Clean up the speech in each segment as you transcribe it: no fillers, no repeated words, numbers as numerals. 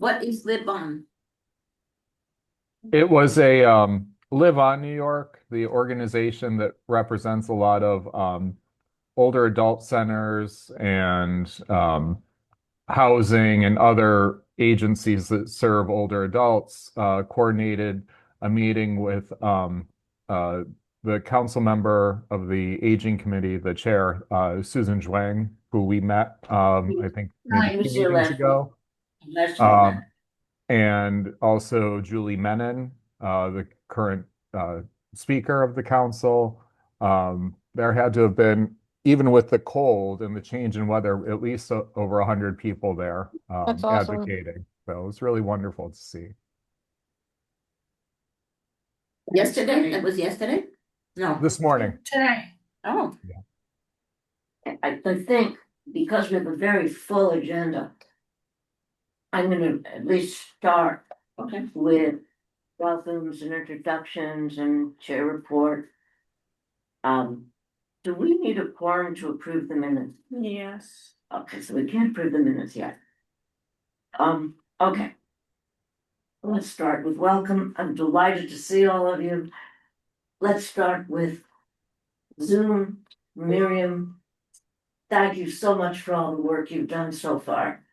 What is Live On? It was a Live On New York, the organization that represents a lot of older adult centers and housing and other agencies that serve older adults, coordinated a meeting with uh, the council member of the aging committee, the chair, Susan Zhuang, who we met, I think maybe I two was here meetings ago. last time we met. Um, and also Julie Menon, the current speaker of the council. There had to have been, even with the cold and the change in weather, at least over 100 people there That's awesome. advocating. So it was really wonderful to see. Yesterday? That was yesterday? No. This morning. Today. Oh. Yeah. I think because we have a very full agenda, I'm gonna at least start with welcomes and introductions and chair report. Um, do we need a quorum to approve the minutes? Yes. Okay, so we can't approve the minutes yet. Okay. Let's start with welcome. I'm delighted to see all of you. Let's start with Zoom. Miriam, thank you so much for all the work you've done so far.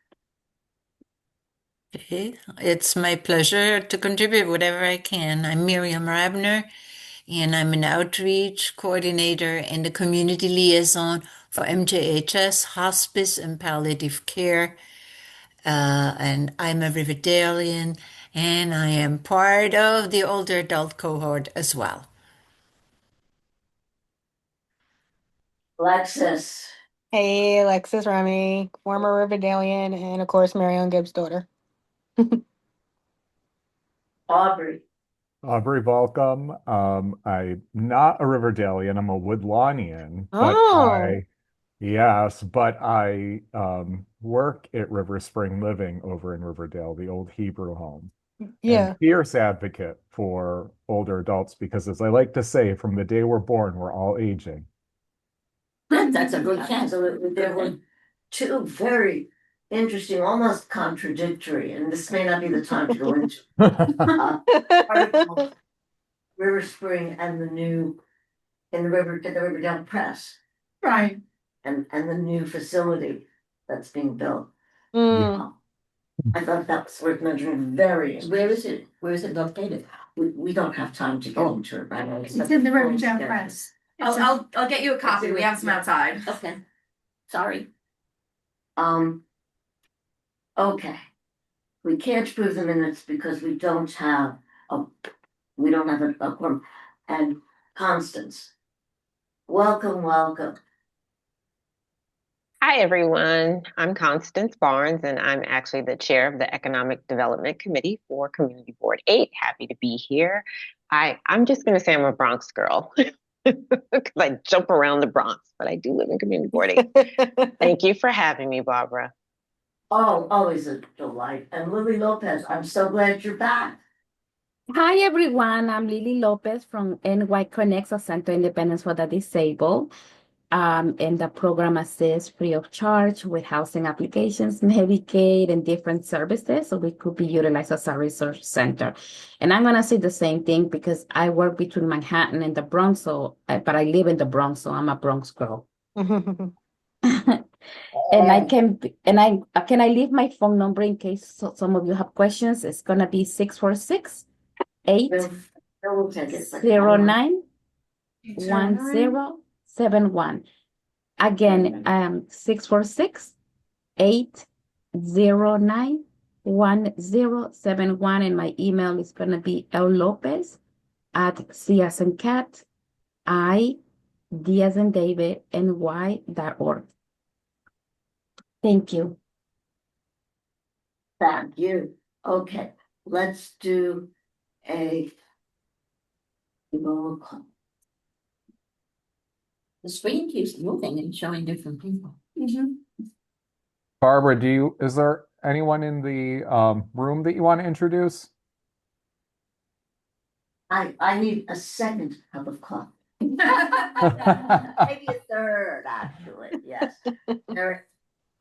Okay, it's my pleasure to contribute whatever I can. I'm Miriam Rabner, and I'm an outreach coordinator and a community liaison for MJHS, Hospice and Palliative Care. And I'm a Riverdalian, and I am part of the older adult cohort as well. Alexis, Hey, Alexis Remy, former Riverdalian, and of course, Marion Gibbs' daughter. Aubrey, Aubrey Volcom. I'm not a Riverdalian, I'm a Woodlawnian, Oh, yes, but I work at River Spring Living over in Riverdale, the old Hebrew home, and yeah. fierce advocate for older adults because, as I like to say, from the day we're born, we're all aging. that's a good chance. Absolutely. There were two very interesting, almost contradictory, and this may not be the time to go into articles, River Spring and the new in the Riverdale Press. Right. And the new facility that's being built. Yeah. Mm, I thought that was worth mentioning. Very. Where is it? Where is it located? We don't have time to go into it right now. It's in the Riverdale Press. I'll get you a copy. We have some outside. Okay. Sorry. Okay. We can't approve the minutes because a, we don't have a quorum. And Constance, welcome, welcome. Hi, everyone. I'm Constance Barnes, and I'm actually the chair of the Economic Development Committee for Community Board 8. Happy to be here. I'm just going to say I'm a Bronx girl because I jump around the Bronx, but I do live in Community Board 8. Thank you for having me, Barbara. Oh, always a delight. And Lily Lopez, I'm so glad you're back. Hi everyone, I'm Lily Lopez from NY Connects, a Center Independence for the Disabled. And the program assists free of charge with housing applications, Medicaid, and different services. So we could be utilized as a resource center. And I'm gonna say the same thing because I work between Manhattan and the Bronx, but I live in the Bronx, so I'm a Bronx girl. And I leave my phone number in case some of you have questions. It's gonna be 646 8 We'll take it. 091071. Again, 646 8091071, and my email is gonna be llopez at C as in cat, I, D as in David, ny.org. Thank you. Thank you. Okay, let's do a roll call. The screen keeps moving and showing different people. Barbara, is there anyone in the room that you want to introduce? I need a second cup of coffee. Maybe a third, actually, yes.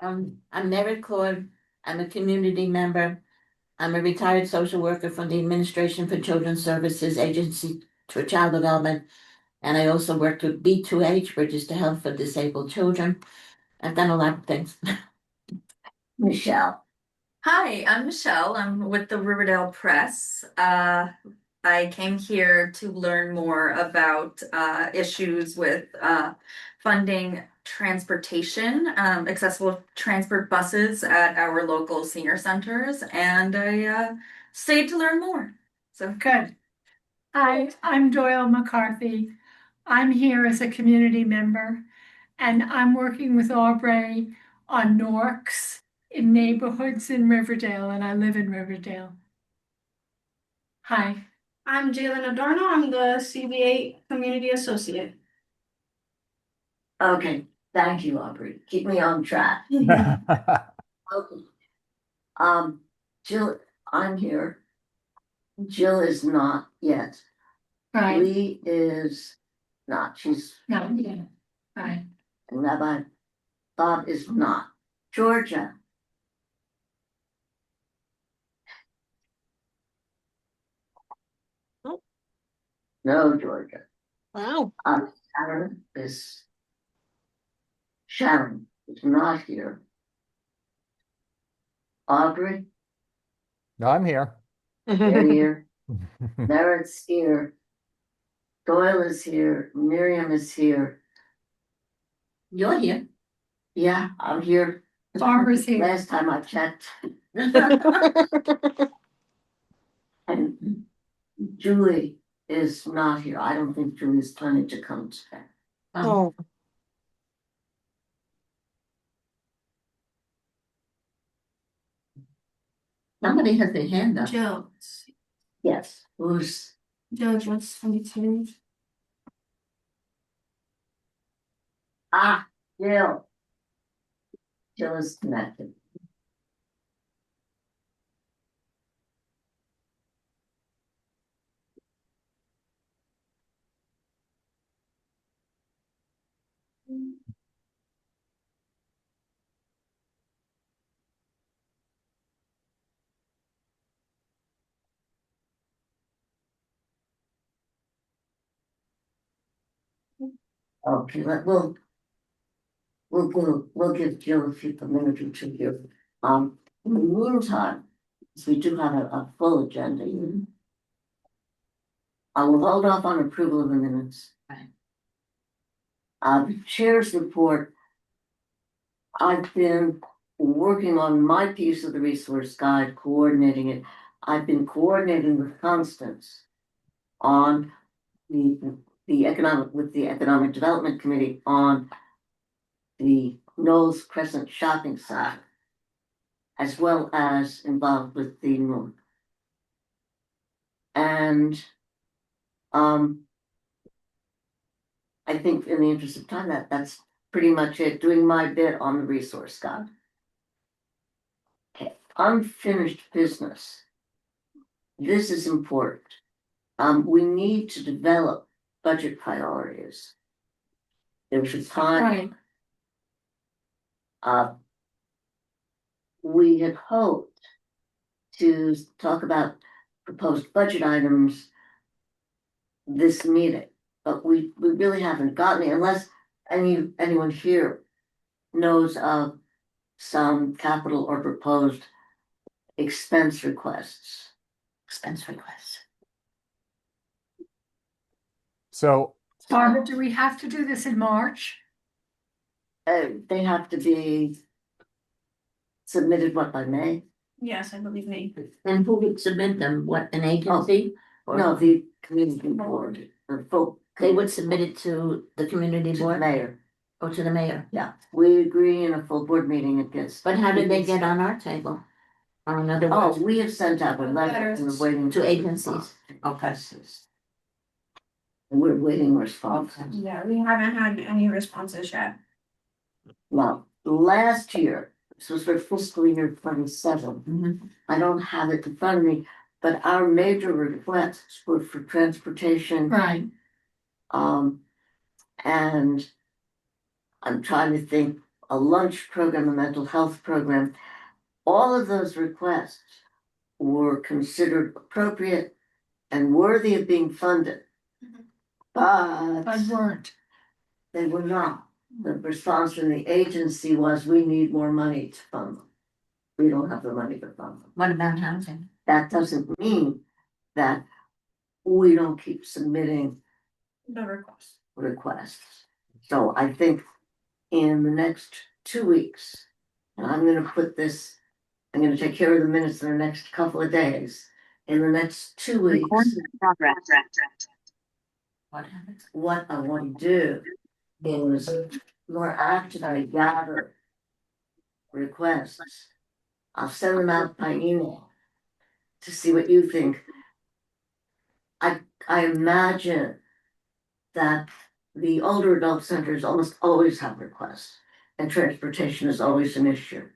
I'm Mary Cord. I'm a community member. I'm a retired social worker from the Administration for Children's Services Agency for Child Development. And I also worked with B2H, Bridges to Health for Disabled Children. I've done a lot of things. Michelle. Hi, I'm Michelle. I'm with the Riverdale Press. I came here to learn more about issues with funding transportation, accessible transport buses at our local senior centers, and I stayed to learn more. So Good. Hi, I'm Doyle McCarthy. I'm here as a community member, and I'm working with Aubrey on NORCs in neighborhoods in Riverdale, and I live in Riverdale. Hi. I'm Jalen Adorno. I'm the CBA Community Associate. Okay, thank you, Aubrey. Keep me on track. Okay. Jill, I'm here. Jill is not yet. Right. Lee is not. She's No, yeah. Right. and Rabbi Bob is not. Georgia. No, Georgia. Wow. Sharon is not here. Aubrey, No, I'm here. you're here. Merritt's here. Doyle is here. Miriam is here. You're here. Yeah, I'm here. Barbara's here. Last time I checked. And Julie is not here. I don't think Julie's planning to come today. Oh, Somebody has their hand up. Jill. Yes, who's? Judge, what's 22? Jill. Jill is connected. Okay, we'll give Jill a minute or two here. In the meantime, since we do have a full agenda here. I will hold off on approval of the minutes. The chair's report. I've been working on my piece of the resource guide, coordinating it. I've been coordinating with Constance on the Economic Development Committee on the Knowles Crescent shopping site, as well as involved with the North. And I think in the interest of time, that's pretty much it, doing my bit on the resource guide. Okay, unfinished business. This is important. We need to develop budget priorities. There's a time. Right. We had hoped to talk about proposed budget items this meeting, but we really haven't gotten it unless anyone here knows of some capital or proposed expense requests. So Barbara, do we have to do this in March? They have to be submitted by May? Yes, I believe me. And who would submit them? What, an agency? No, the community board, they would submit it to the community board? Mayor. Oh, to the mayor? Yeah, we agree in a full board meeting it gets. But how did they get on our table? Or in other words? Oh, we have sent out a letter and we're waiting. To agencies. Okay. And we're waiting responses. Yeah, we haven't had any responses yet. Well, last year, this was for fiscal year 27. I don't have it in front of me, but our major requests were for transportation. Right. And I'm trying to think, a lunch program, a mental health program. All of those requests were considered appropriate and worthy of being funded. But But weren't. they were not. The response from the agency was, we need more money to fund them. We don't have the money to fund them. What about housing? That doesn't mean that we don't keep submitting The request. requests. So I think in the next 2 weeks, and I'm gonna put this, I'm gonna take care of the minutes in the next couple of days. In the next 2 weeks, What happens? what I want to do is more actively gather requests. I'll send them out by email to see what you think. I imagine that the older adult centers almost always have requests, and transportation is always an issue.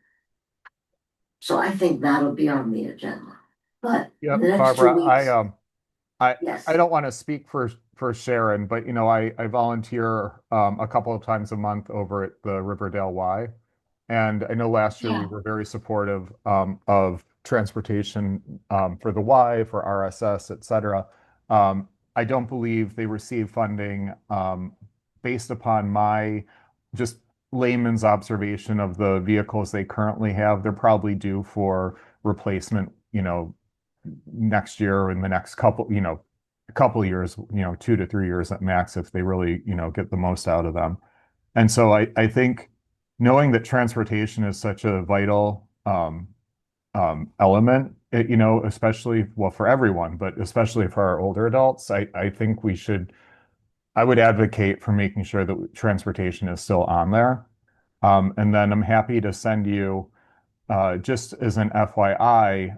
So I think that'll be on the agenda, but Yeah, the next 2 Barbara, weeks. I Yes. I don't want to speak for Sharon, but you know, I volunteer a couple of times a month over at the Riverdale Y. And I know last year we Yeah. were very supportive of transportation for the Y, for RSS, et cetera. I don't believe they receive funding based upon my just layman's observation of the vehicles they currently have. They're probably due for replacement, you know, next year or in the next couple, you know, a couple years, you know, 2 to 3 years at max if they really, you know, get the most out of them. And so I think knowing that transportation is such a vital element, you know, especially, well, for everyone, but especially for our older adults, I think I would advocate for making sure that transportation is still on there. And then I'm happy to send you, just as an FYI,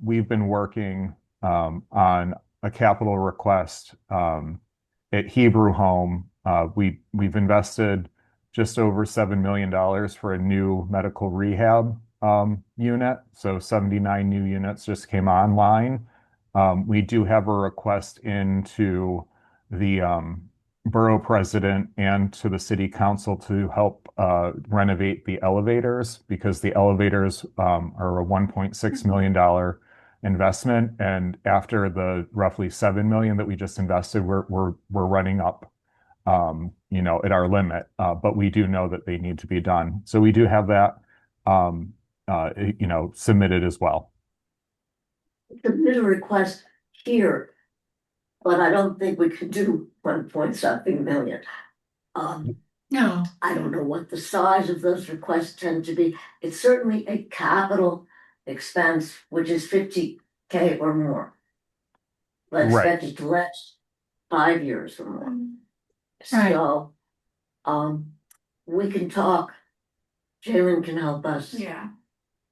we've been working on a capital request at Hebrew Home. We've invested just over $7 million for a new medical rehab unit. So 79 new units just came online. We do have a request into the borough president and to the city council to help renovate the elevators because the elevators are a $1.6 million investment. And after the roughly 7 million that we just invested, we're running up you know, at our limit, but we do know that they need to be done. So we do have that, you know, submitted as well. Submit a request here, but I don't think we could do 1 point something million. No, I don't know what the size of those requests tend to be. It's certainly a capital expense, which is 50K or more. But Right. expected to last 5 years or more. Right. So, we can talk. Jalen can help us. Yeah.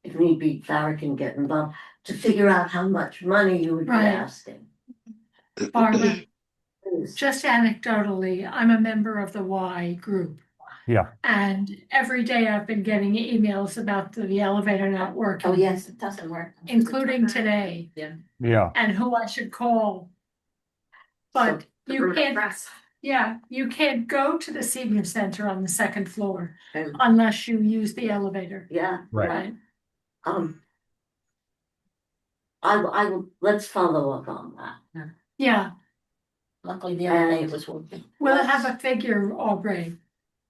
If need be, Farah can get involved to figure out how much money you would be Right. asking. Barbara, just anecdotally, I'm a member of the Y group. Yeah. And every day I've been getting emails about the elevator not working. Oh, yes, it doesn't work. Including today, Yeah. and who I should call. But The you Riverdale can't, Press. yeah, you can't go to the senior center on the second floor And- unless you use the elevator. Yeah. Right. Right. I will, let's follow up on that. Yeah, Luckily, the other day it it was working. we'll have a figure, Aubrey.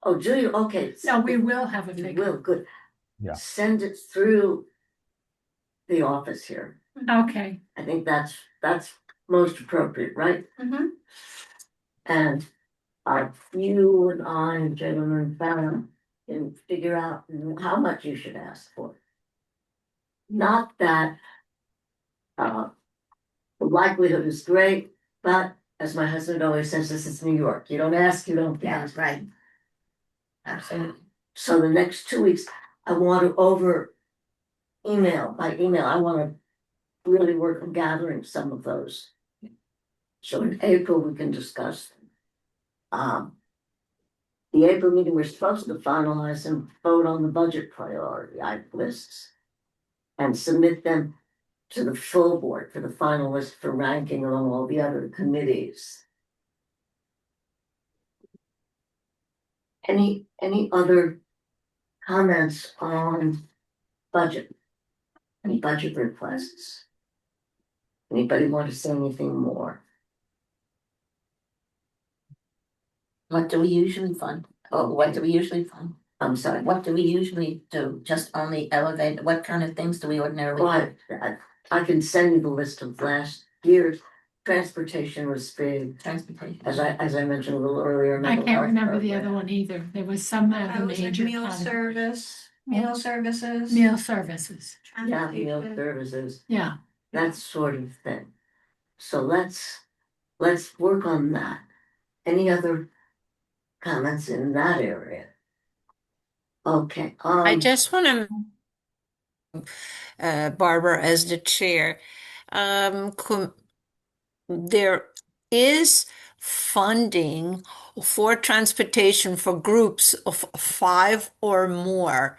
Oh, do you? Okay. No, we will have a You figure. will, good. Yeah. Send it through the office here. Okay, I think that's most appropriate, right? Mm-hmm. And you and I, gentlemen, Farah, can figure out how much you should ask for. Not that the likelihood is great, but as my husband always says, this is New York. You don't ask, you don't get. Right. Absolutely. So the next 2 weeks, I want to by email, I want to really work on gathering some of those. So in April, we can discuss them. The April meeting, we're supposed to finalize and vote on the budget priority lists and submit them to the full board for the final list for ranking among all the other committees. Any other comments on budget? Any budget requests? Anybody want to say anything more? What do we usually fund? Or what do we usually fund? I'm sorry. What do we usually do? Just only elevate? What kind of things do we ordinarily Well, do? I can send you the list of last year's. Transportation was big, Transportation. as I mentioned a little earlier. I mental can't health remember the program. other one either. There was some I other was like major meal category. service, meal services. Meal services. Yeah, meal transportation. services, Yeah. that sort of thing. So let's work on that. Any other comments in that area? Okay, I just want to, Barbara, as the chair, there is funding for transportation for groups of 5 or more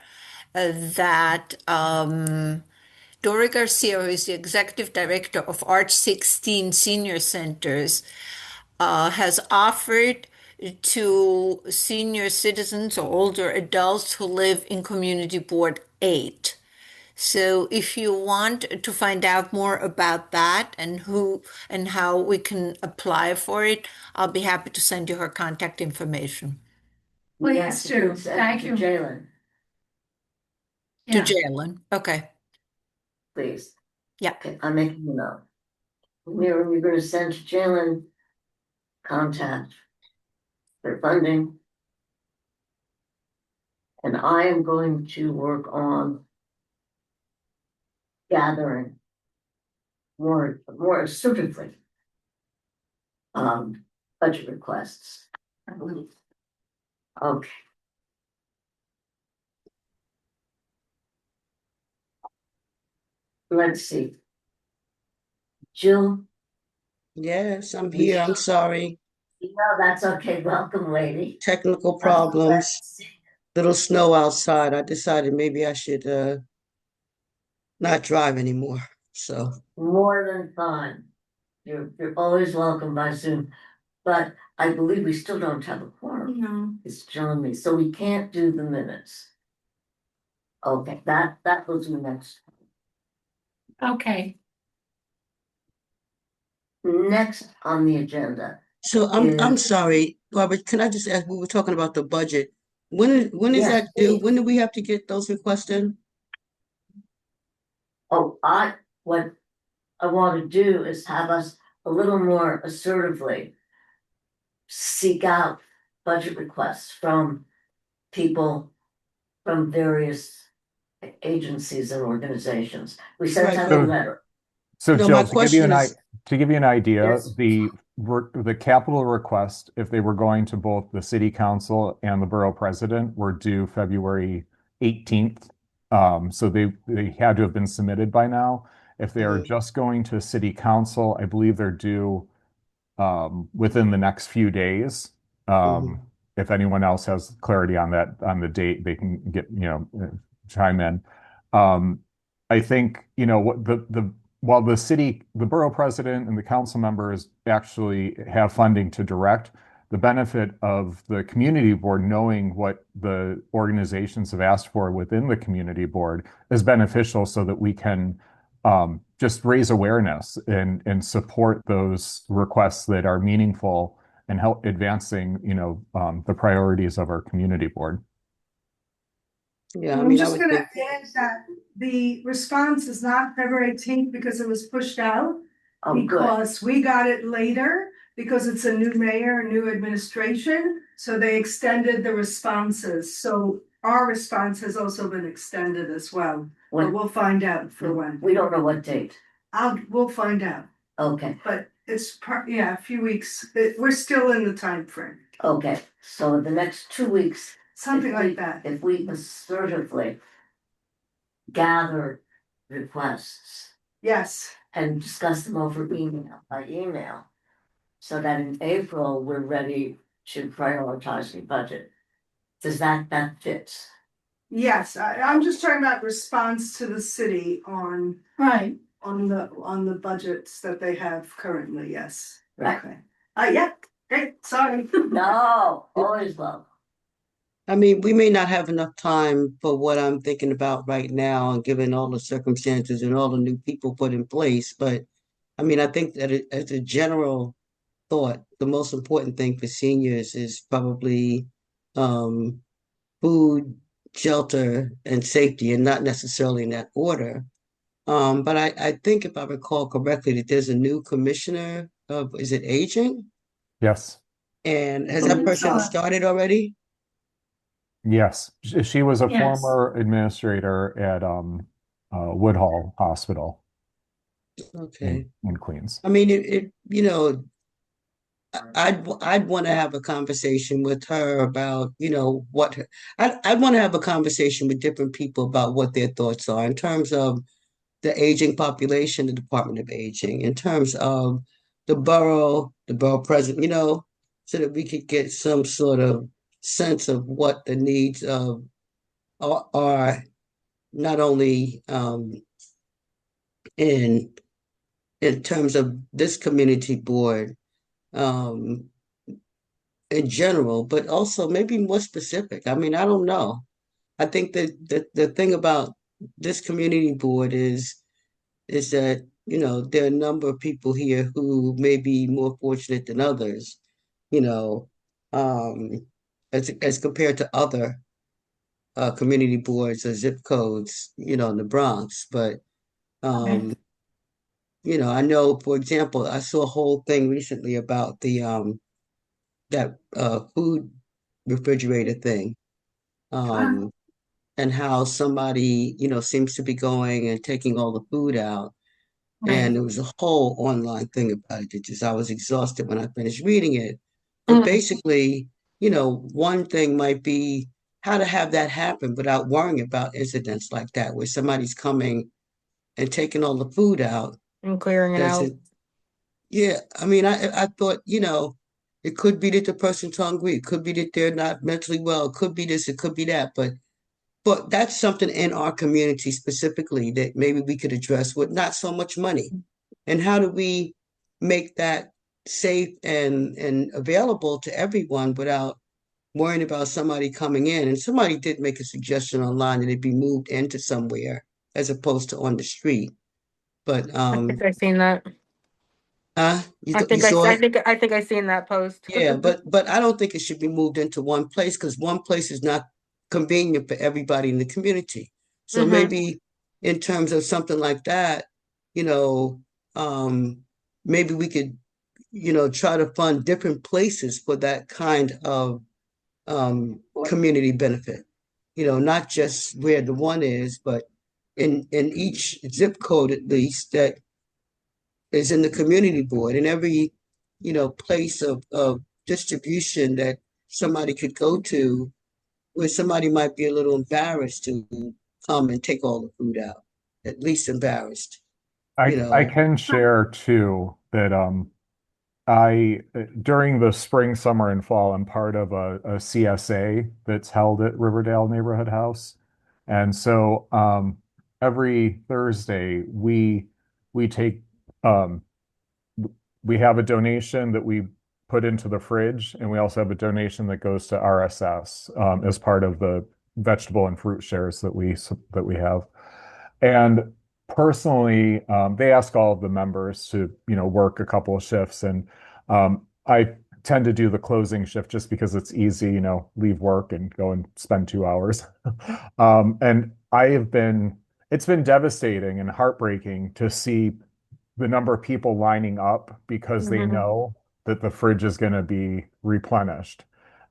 that Dora Garcia, who is the executive director of Arch 16 Senior Centers, has offered to senior citizens or older adults who live in Community Board 8. So if you want to find out more about that and who and how we can apply for it, I'll be happy to send you her contact information. Please yes, do. it's, Thank you. Jalen, To Yeah. Jalen. Okay. please. Yeah. Okay, I'm making a note. Miriam, you're gonna send to Jalen contact for funding. And I am going to work on gathering more assertively budget requests. I believe. Okay. Let's see. Jill? Yes, I'm here. I'm sorry. No, that's okay. Welcome, lady. Technical problems. Little snow outside. I decided maybe I should not drive anymore. So More than fine. You're always welcome by Zoom. But I believe we still don't have a quorum. No. It's John me, so we can't do the minutes. Okay, that was the next. Okay. Next on the agenda. so I'm is- sorry, Robert, can I just ask, we were talking about the budget. When is Yes, that due? please. When do we have to get those requests in? Oh, what I want to do is have us a little more assertively seek out budget requests from people from various agencies and organizations. We sent Right. out a letter. So No, Jill, my to give you question is- to give you an idea, Yes. the capital request, if they were going to both the city council and the borough president, were due February 18th. So they had to have been submitted by now. If they are Mhm. just going to city council, I believe they're due within the next few days. Mhm. If anyone else has clarity on that, on the date, they can get, chime in. I think, what while the borough president and the council members actually have funding to direct, the benefit of the community board knowing what the organizations have asked for within the community board is beneficial so that we can just raise awareness and support those requests that are meaningful and help advancing, the priorities of our community board. Yeah, I I'm mean, I just would gonna think, add that the response is not February 18th because it was pushed out. Oh, good. Because we got it later, because it's a new mayor, a new administration, so they extended the responses. So our response has also been extended as well, but When, we'll find out for when. we don't know what date. We'll find out, Okay, but it's a few weeks. We're still in the time frame, okay. So the next 2 weeks, something If we- like that. if we assertively gather requests Yes, and discuss them over by email, so that in April, we're ready to prioritize the budget. Does that fits? yes, I'm just talking about response to the city on Right. the budgets that they have currently, yes. Right. Okay. Yeah, great, sorry. No, always love. I mean, we may not have enough time for what I'm thinking about right now, and given all the circumstances and all the new people put in place, but I mean, I think that as a general thought, the most important thing for seniors is probably food, shelter, and safety, and not necessarily in that order. But I think if I recall correctly, that there's a new commissioner of, is it aging? Yes. And has I that think person so. started already? Yes. She was a Yes. former administrator at Woodhull Hospital Okay. in Queens. I mean, I'd want to have a conversation with her about, I'd want to have a conversation with different people about what their thoughts are in terms of the aging population, the Department of Aging, in terms of the borough president, so that we could get some sort of sense of what the needs of are not only in terms of this community board um, in general, but also maybe more specific. I mean, I don't know. I think that the thing about this community board is that, there are a number of people here who may be more fortunate than others, you know, um, as compared to other community boards or zip codes, in the Bronx. But Okay. I know, for example, I saw a whole thing recently about the that food refrigerator thing. Ah, And how somebody, seems to be going and taking all the food out. And right. there was a whole online thing about it that just I was exhausted when I finished reading it. But Mm. basically, one thing might be how to have that happen without worrying about incidents like that, where somebody's coming and taking all the food out. And clearing it That's out. it. Yeah, I mean, I thought, it could be that the person's hungry, it could be that they're not mentally well, it could be this, it could be that, but that's something in our community specifically that maybe we could address with not so much money. And how do we make that safe and available to everyone without worrying about somebody coming in? And somebody did make a suggestion online that it be moved into somewhere as opposed to on the street. But I think I've seen that. you saw it? I think I seen that post. Yeah, but I don't think it should be moved into one place because one place is not convenient for everybody in the community. So Mm-hmm. maybe in terms of something like that, you know, um, maybe we could, try to fund different places for that kind of community benefit. Not just where the one is, but in each zip code at least that is in the community board and every, place of distribution that somebody could go to where somebody might be a little embarrassed to come and take all the food out, at least embarrassed, you I know. can share too that I during the spring, summer, and fall, I'm part of a CSA that's held at Riverdale Neighborhood House. And so every Thursday we take um, we have a donation that we put into the fridge, and we also have a donation that goes to RSS as part of the vegetable and fruit shares that we have. And personally, they ask all of the members to, work a couple of shifts, and I tend to do the closing shift just because it's easy, leave work and go and spend 2 hours. And it's been devastating and heartbreaking to see the number of people lining up because they Mm-hmm. know that the fridge is going to be replenished.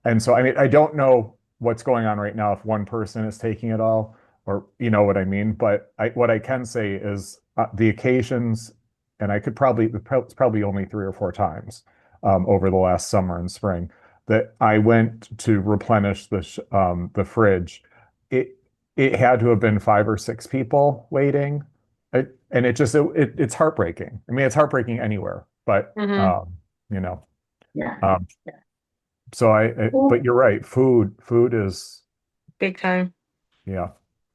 And so, I mean, I don't know what's going on right now if one person is taking it all, or you know what I mean. But what I can say is the occasions, and it's probably only 3 or 4 times over the last summer and spring that I went to replenish the fridge. It it had to have been 5 or 6 people waiting, and it's heartbreaking. I mean, it's heartbreaking anywhere, but Mm-hmm. you know, Yeah. um, so but you're right. Food is, Big time. yeah.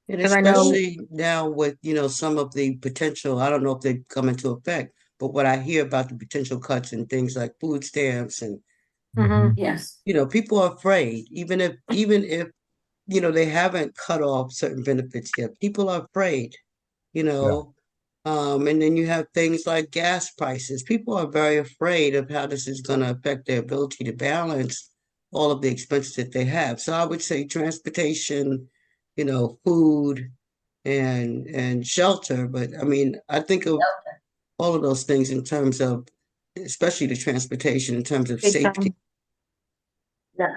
And Because I know. especially now with, some of the potential, I don't know if they come into effect, but what I hear about the potential cuts and things like food stamps and, Mm-hmm. Yes. people are afraid, even if, they haven't cut off certain benefits yet, people are afraid, you Yeah. know. And then you have things like gas prices. People are very afraid of how this is going to affect their ability to balance all of the expenses that they have. So I would say transportation, food and shelter. But I mean, I think of all of those things in terms of, especially the transportation, in terms of Big safety. time. Now,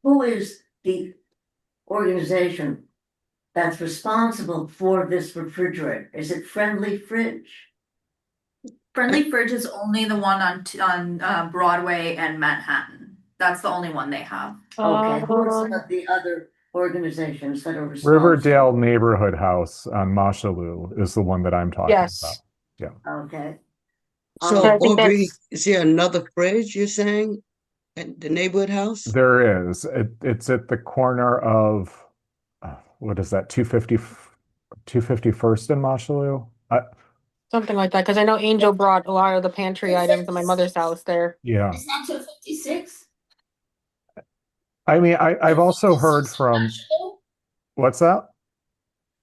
who is the organization that's responsible for this refrigerator? Is it Friendly Fridge? Friendly Fridge is only the one on Broadway and Manhattan. That's the only one they have. Okay, who's Um, the other organizations that are responsible? Riverdale Neighborhood House on Mashalou is the one that I'm talking about. yes. Okay. So I think Aubrey, that's is there another fridge you're saying at the neighborhood house? There is. It's at the corner of, what is that, 251st in Mashalou? something like that, because I know Angel brought a lot of the pantry items to my mother's house there. Yeah. It's not 256? I mean, I've also heard from, what's that?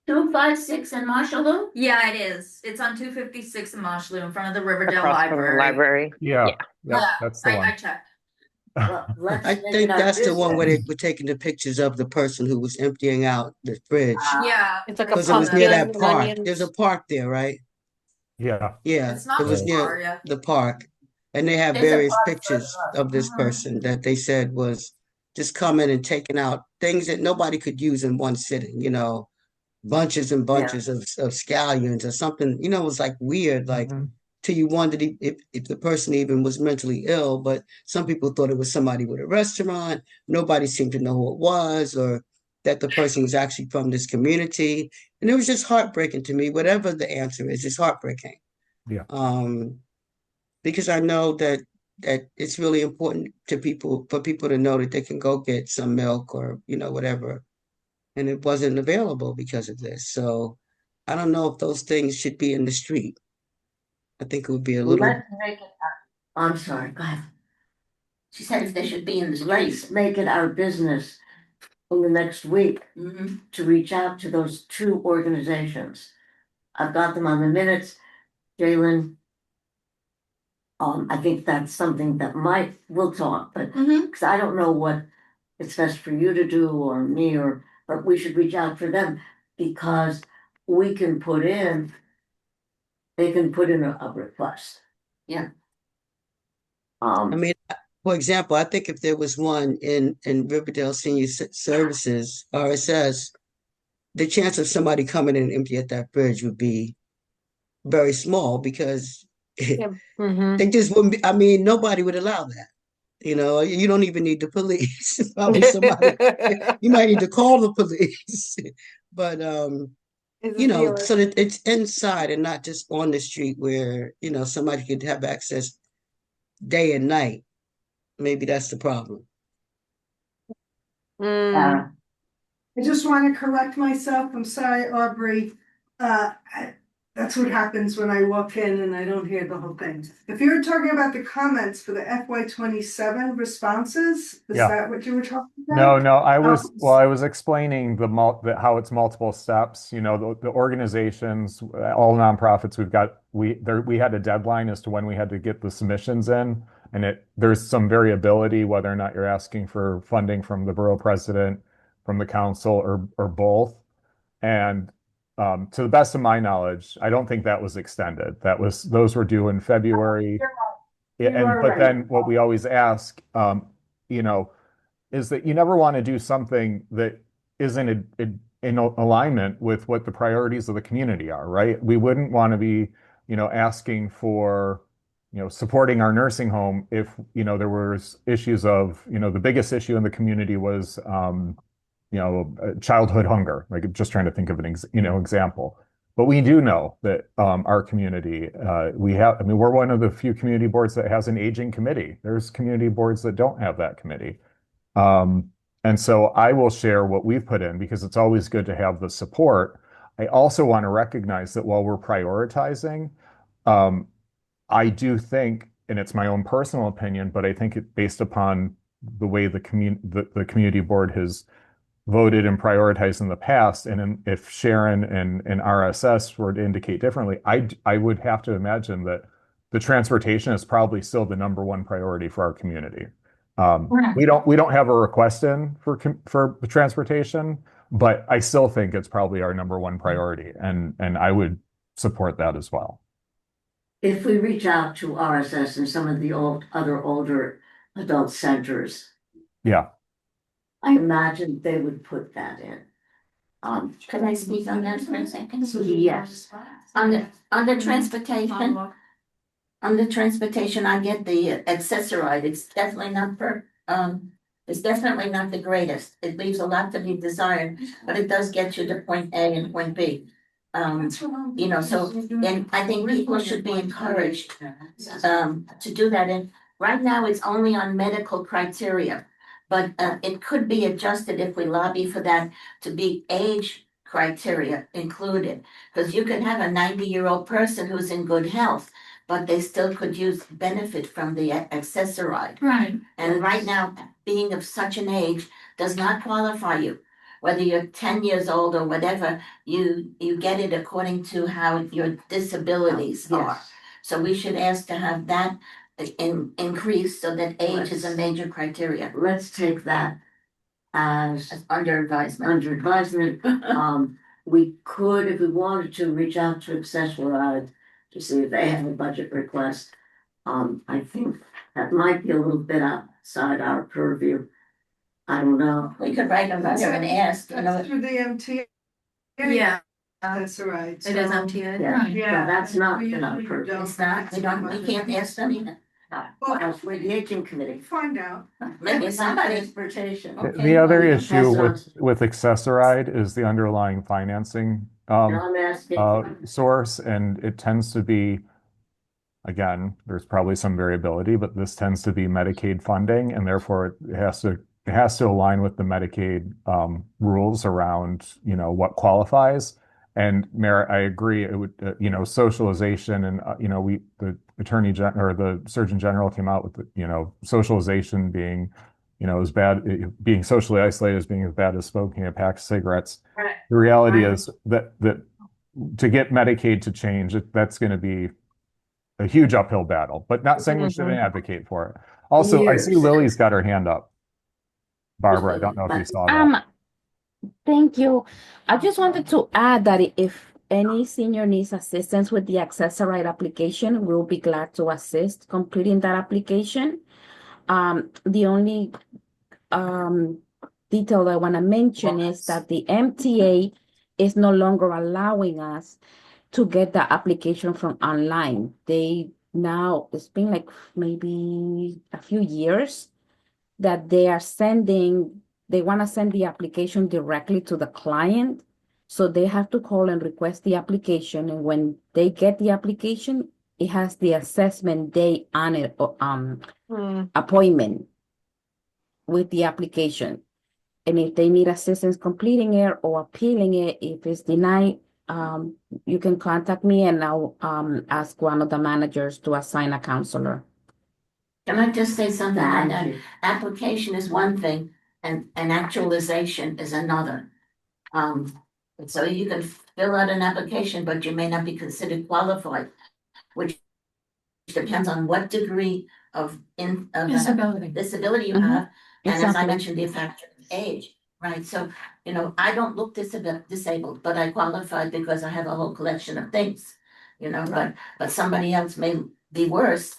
256 in Marshallville? Yeah, it is. It's on 256 in Marshallou in front of the Riverdale Across from the Library. library. Yeah, Yeah, that's the I one. checked. Well, let's I make think it our that's the one where business. they were taking the pictures of the person who was emptying out the fridge. Yeah. It's like a Because it was pumpkin near that and park. onions. There's a park there, right? Yeah. Yeah, It's not it was too near far, yeah. the park. And they have There's a various park pictures further up. of this person that they said was just coming and taking out things that nobody could use in one sitting, bunches and bunches of scallions or something, it was like weird, like till you wondered if the person even was mentally ill, but some people thought it was somebody with a restaurant. Nobody seemed to know who it was or that the person was actually from this community. And it was just heartbreaking to me. Whatever the answer is, it's heartbreaking. Yeah. Because I know that it's really important for people to know that they can go get some milk or, whatever. And it wasn't available because of this. So I don't know if those things should be in the street. I think it would be a little. Let's make it I'm sorry, go ahead. She said if they should be in the Let's streets. make it our business in the next week to reach out to those two organizations. I've got them on the minutes, Jalen. I think that's something that we'll talk, but because I don't know what it's best for you to do or me but we should reach out for them because they can put in a request. Yeah. I mean, for example, I think if there was one in Riverdale Senior Services, RSS, the chance of somebody coming in and empty at that bridge would be very small because they just wouldn't be, I mean, nobody would allow that. You don't even need the police. Probably somebody, you might need to call the police. But, so that it's inside and not just on the street where, somebody could have access day and night. Maybe that's the problem. I just want to correct myself. I'm sorry, Aubrey. That's what happens when I walk in and I don't hear the whole thing. If you were talking about the comments for the FY27 responses, is that what you were talking about? No, I was explaining how it's multiple steps. The organizations, all nonprofits, we had a deadline as to when we had to get the submissions in, and there's some variability whether or not you're asking for funding from the borough president, from the council, or both. And to the best of my knowledge, I don't think that was extended. Those were due in February. But then what we always ask, is that you never want to do something that isn't in alignment with what the priorities of the community are, right? We wouldn't want to be, asking for, supporting our nursing home if, there was issues of, the biggest issue in the community was, childhood hunger, like just trying to think of an example. But we do know that our community, we're one of the few community boards that has an aging committee. There's community boards that don't have that committee. And so I will share what we've put in because it's always good to have the support. I also want to recognize that while we're prioritizing, I do think, and it's my own personal opinion, but I think based upon the way the community board has voted and prioritized in the past. And if Sharon and RSS were to indicate differently, I would have to imagine that the transportation is probably still the number one priority for our community. We don't have a request in for transportation, but I still think it's probably our number one priority, and I would support that as well. If we reach out to RSS and some of the other older adult centers, Yeah. I imagine they would put that in. Can I speak on that for a second? Yes. On the transportation, I get the accessoride. It's definitely not the greatest. It leaves a lot to be desired, but it does get you to point A and point B. So then I think people should be encouraged to do that. And right now it's only on medical criteria, but it could be adjusted if we lobby for that to be age criteria included. Because you can have a 90-year-old person who's in good health, but they still could use benefit from the accessoride. Right. And right now, being of such an age does not qualify you. Whether you're 10 years old or whatever, you get it according to how your disabilities are. So we should ask to have that increase so that age is a major criteria. Let's take that as Under advisement. We could, if we wanted to, reach out to Accessoride to see if they have a budget request. I think that might be a little bit outside our purview. I don't know. We could write a letter and ask, That's through the MTA. Yeah, That's right. it is MTA. Yeah, Yeah. so that's not We in our usually purview. don't. it's not, we can't ask them either. Well, we're the aging committee. Find out. Maybe somebody, Transportation. Okay. The other well, issue that's with accessoride is the underlying financing And I'm asking. source, and it tends to be, again, there's probably some variability, but this tends to be Medicaid funding, and therefore it has to align with the Medicaid rules around, what qualifies. And Mayor, I agree, it would, socialization and, the Attorney General or the Surgeon General came out with, socialization being, as bad, being socially isolated as being as bad as smoking a pack of cigarettes. Right. The reality is that to get Medicaid to change, that's going to be a huge uphill battle, but not saying we shouldn't advocate for it. Also, I see Years. Lily's got her hand up. Barbara, I don't know if you saw that. Thank you. I just wanted to add that if any senior needs assistance with the Accessoride application, we'll be glad to assist completing that application. The only detail I want to mention is that the MTA is no longer allowing us to get the application from online. It's been like maybe a few years that they want to send the application directly to the client. So they have to call and request the application. And when they get the application, it has the assessment day on it, appointment with the application. And if they need assistance completing it or appealing it, if it's denied, you can contact me and I'll ask one of the managers to assign a counselor. Can I just say something on that? Application is one thing and actualization is another. So you can fill out an application, but you may not be considered qualified, which depends on what degree of disability you have. And as I Exactly. mentioned, the factor of age, right? So, I don't look disabled, but I qualified because I have a whole collection of things, but somebody else may be worse.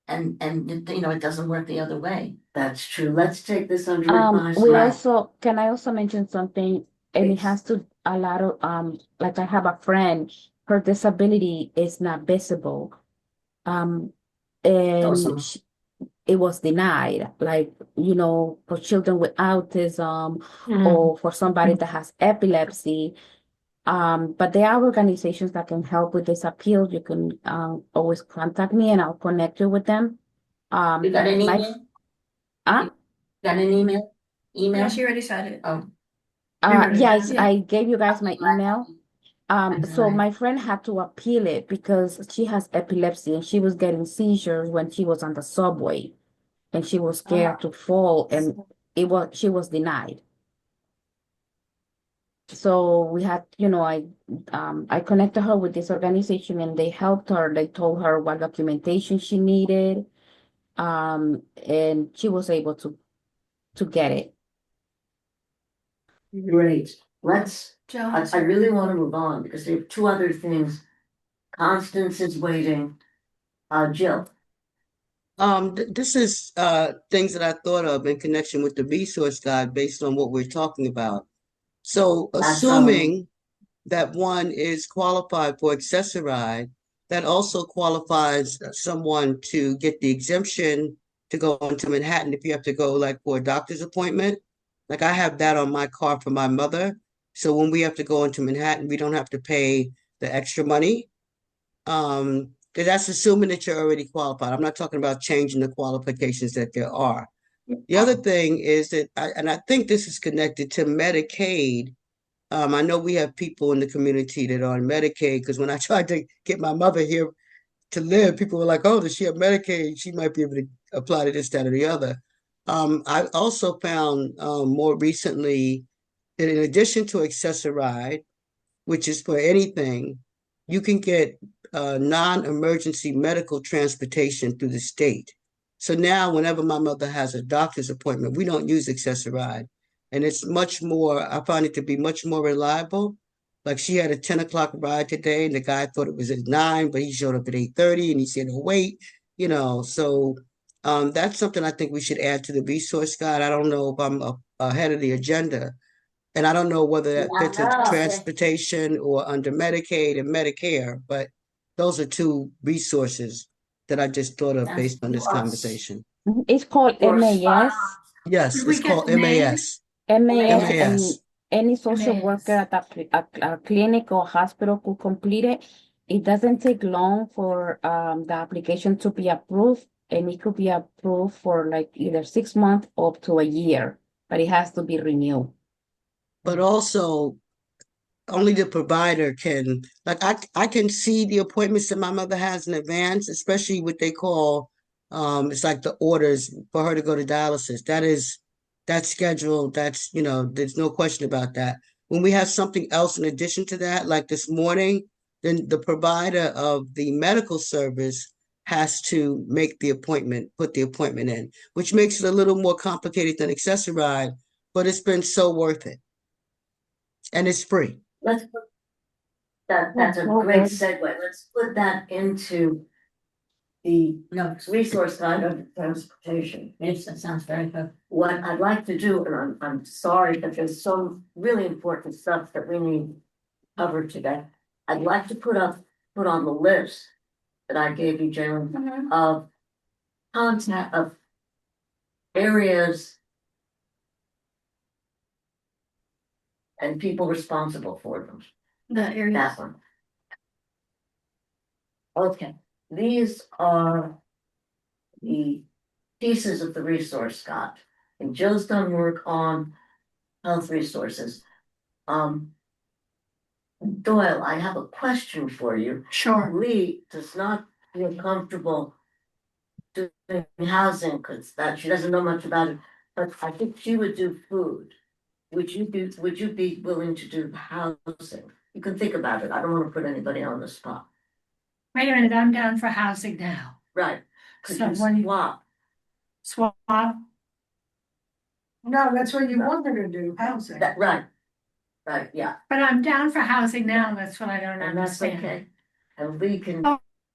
And it doesn't work the other way. That's true. Let's take this under Can I also mention something? And it Please. has to a lot of like I have a friend, her disability is not visible. And Awesome. it was denied, like, for children with autism or for somebody that has epilepsy. But there are organizations that can help with this appeal. You can always contact me and I'll connect you with them. You got an email? Huh? Got an email? Yeah, she already said it. Oh. Yes, I gave you guys my email. So Right. my friend had to appeal it because she has epilepsy and she was getting seizures when she was on the subway and she was scared to fall and she was denied. So we had, I connected her with this organization and they helped her. They told her what documentation she needed. And she was able to get it. Great. Joe. I really want to move on because there are two other things. Constance is waiting. Jill. This is things that I thought of in connection with the resource guide based on what we're talking about. So assuming that one is qualified for Access-a-Ride, that also qualifies someone to get the exemption to go into Manhattan if you have to go like for a doctor's appointment. Like I have that on my car for my mother. So when we have to go into Manhattan, we don't have to pay the extra money. Because that's assuming that you're already qualified. I'm not talking about changing the qualifications that there are. The other thing is that, and I think this is connected to Medicaid. I know we have people in the community that are on Medicaid because when I tried to get my mother here to live, people were like, "Oh, does she have Medicaid? She might be able to apply to this, that, or the other." I also found more recently that in addition to Access-a-Ride, which is for anything, you can get non-emergency medical transportation through the state. So now, whenever my mother has a doctor's appointment, we don't use Access-a-Ride. And it's much more, I find it to be much more reliable. Like she had a 10 o'clock ride today, and the guy thought it was at 9, but he showed up at 8:30 and he said, "Oh, wait," So that's something I think we should add to the resource guide. I don't know if I'm ahead of the agenda, and I don't know whether that fits into transportation or under Medicaid and Medicare, but those are two resources that I just thought of based on this conversation. It's called MAS. Yes, it's called MAS. MAS, and MAS. any social worker at a clinic or hospital could complete it. It doesn't take long for the application to be approved, and it could be approved for like either 6 months up to a year, but it has to be renewed. But also, only the provider can, like I can see the appointments that my mother has in advance, especially what they call it's like the orders for her to go to dialysis. That's scheduled, there's no question about that. When we have something else in addition to that, like this morning, then the provider of the medical service has to make the appointment, put the appointment in, which makes it a little more complicated than Access-a-Ride, but it's been so worth it. And it's free. Let's put that's a great segue. Let's put that into the resource guide of transportation. Yes, that sounds very good. What I'd like to do, and I'm sorry, but there's some really important stuff that we need covered today. I'd like to put on the list that I gave you, Jalen, of contact of areas and people responsible for them. The areas. That one. Okay, these are the pieces of the resource guide. And Joe's done work on health resources. Doyle, I have a question for you. Sure. Lee does not feel comfortable doing housing because she doesn't know much about it, but I think she would do food. Would you be willing to do housing? You can think about it. I don't want to put anybody on the spot. Wait a minute, I'm down for housing now. Right. Could So you what do you- swap? Swap? No, that's what you want her to do, housing. Right, yeah, But I'm down for housing now, that's what I don't and that's understand. okay. And we can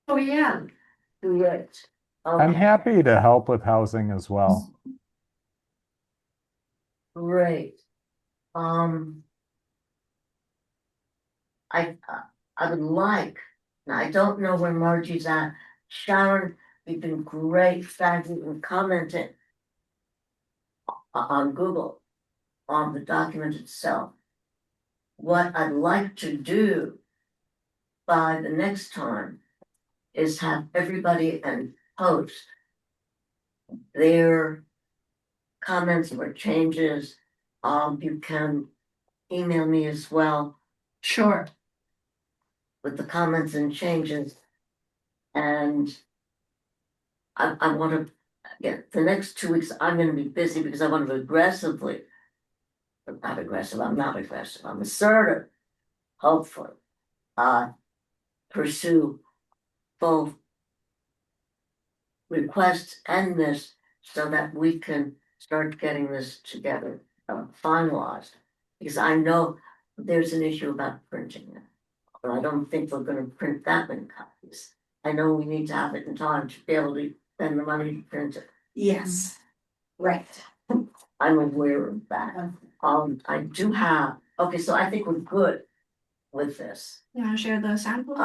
Oh, yeah. do it. I'm Okay, happy to help with housing as well. great. I would like, now I don't know where Margie's at. Sharon, you've been great, thank you, and commenting on Google, on the document itself. What I'd like to do by the next time is have everybody and post their comments or changes. You can email me as well Sure. with the comments and changes. And I want to, the next 2 weeks, I'm going to be busy because I want to aggressively not aggressive, I'm not aggressive, I'm assertive, hopefully. Pursue both requests and this so that we can start getting this together, finalized. Because I know there's an issue about printing it, but I don't think we're gonna print that many copies. I know we need to have it in time to be able to spend the money to print it. Yes. Right. I'm aware of that. I do have, okay, so I think we're good with this. You wanna share the sample?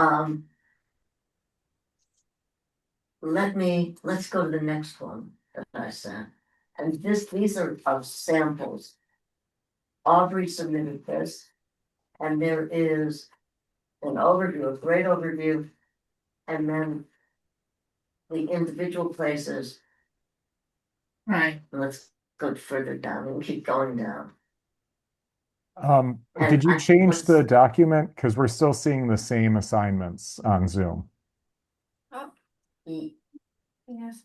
Let's go to the next one that I sent. And these are of samples. Aubrey submitted this, and there is an overview, a great overview, and then the individual places. Right. Let's go further down and keep going down. Did you I change the was- document? Because we're still seeing the same assignments on Zoom. Yes.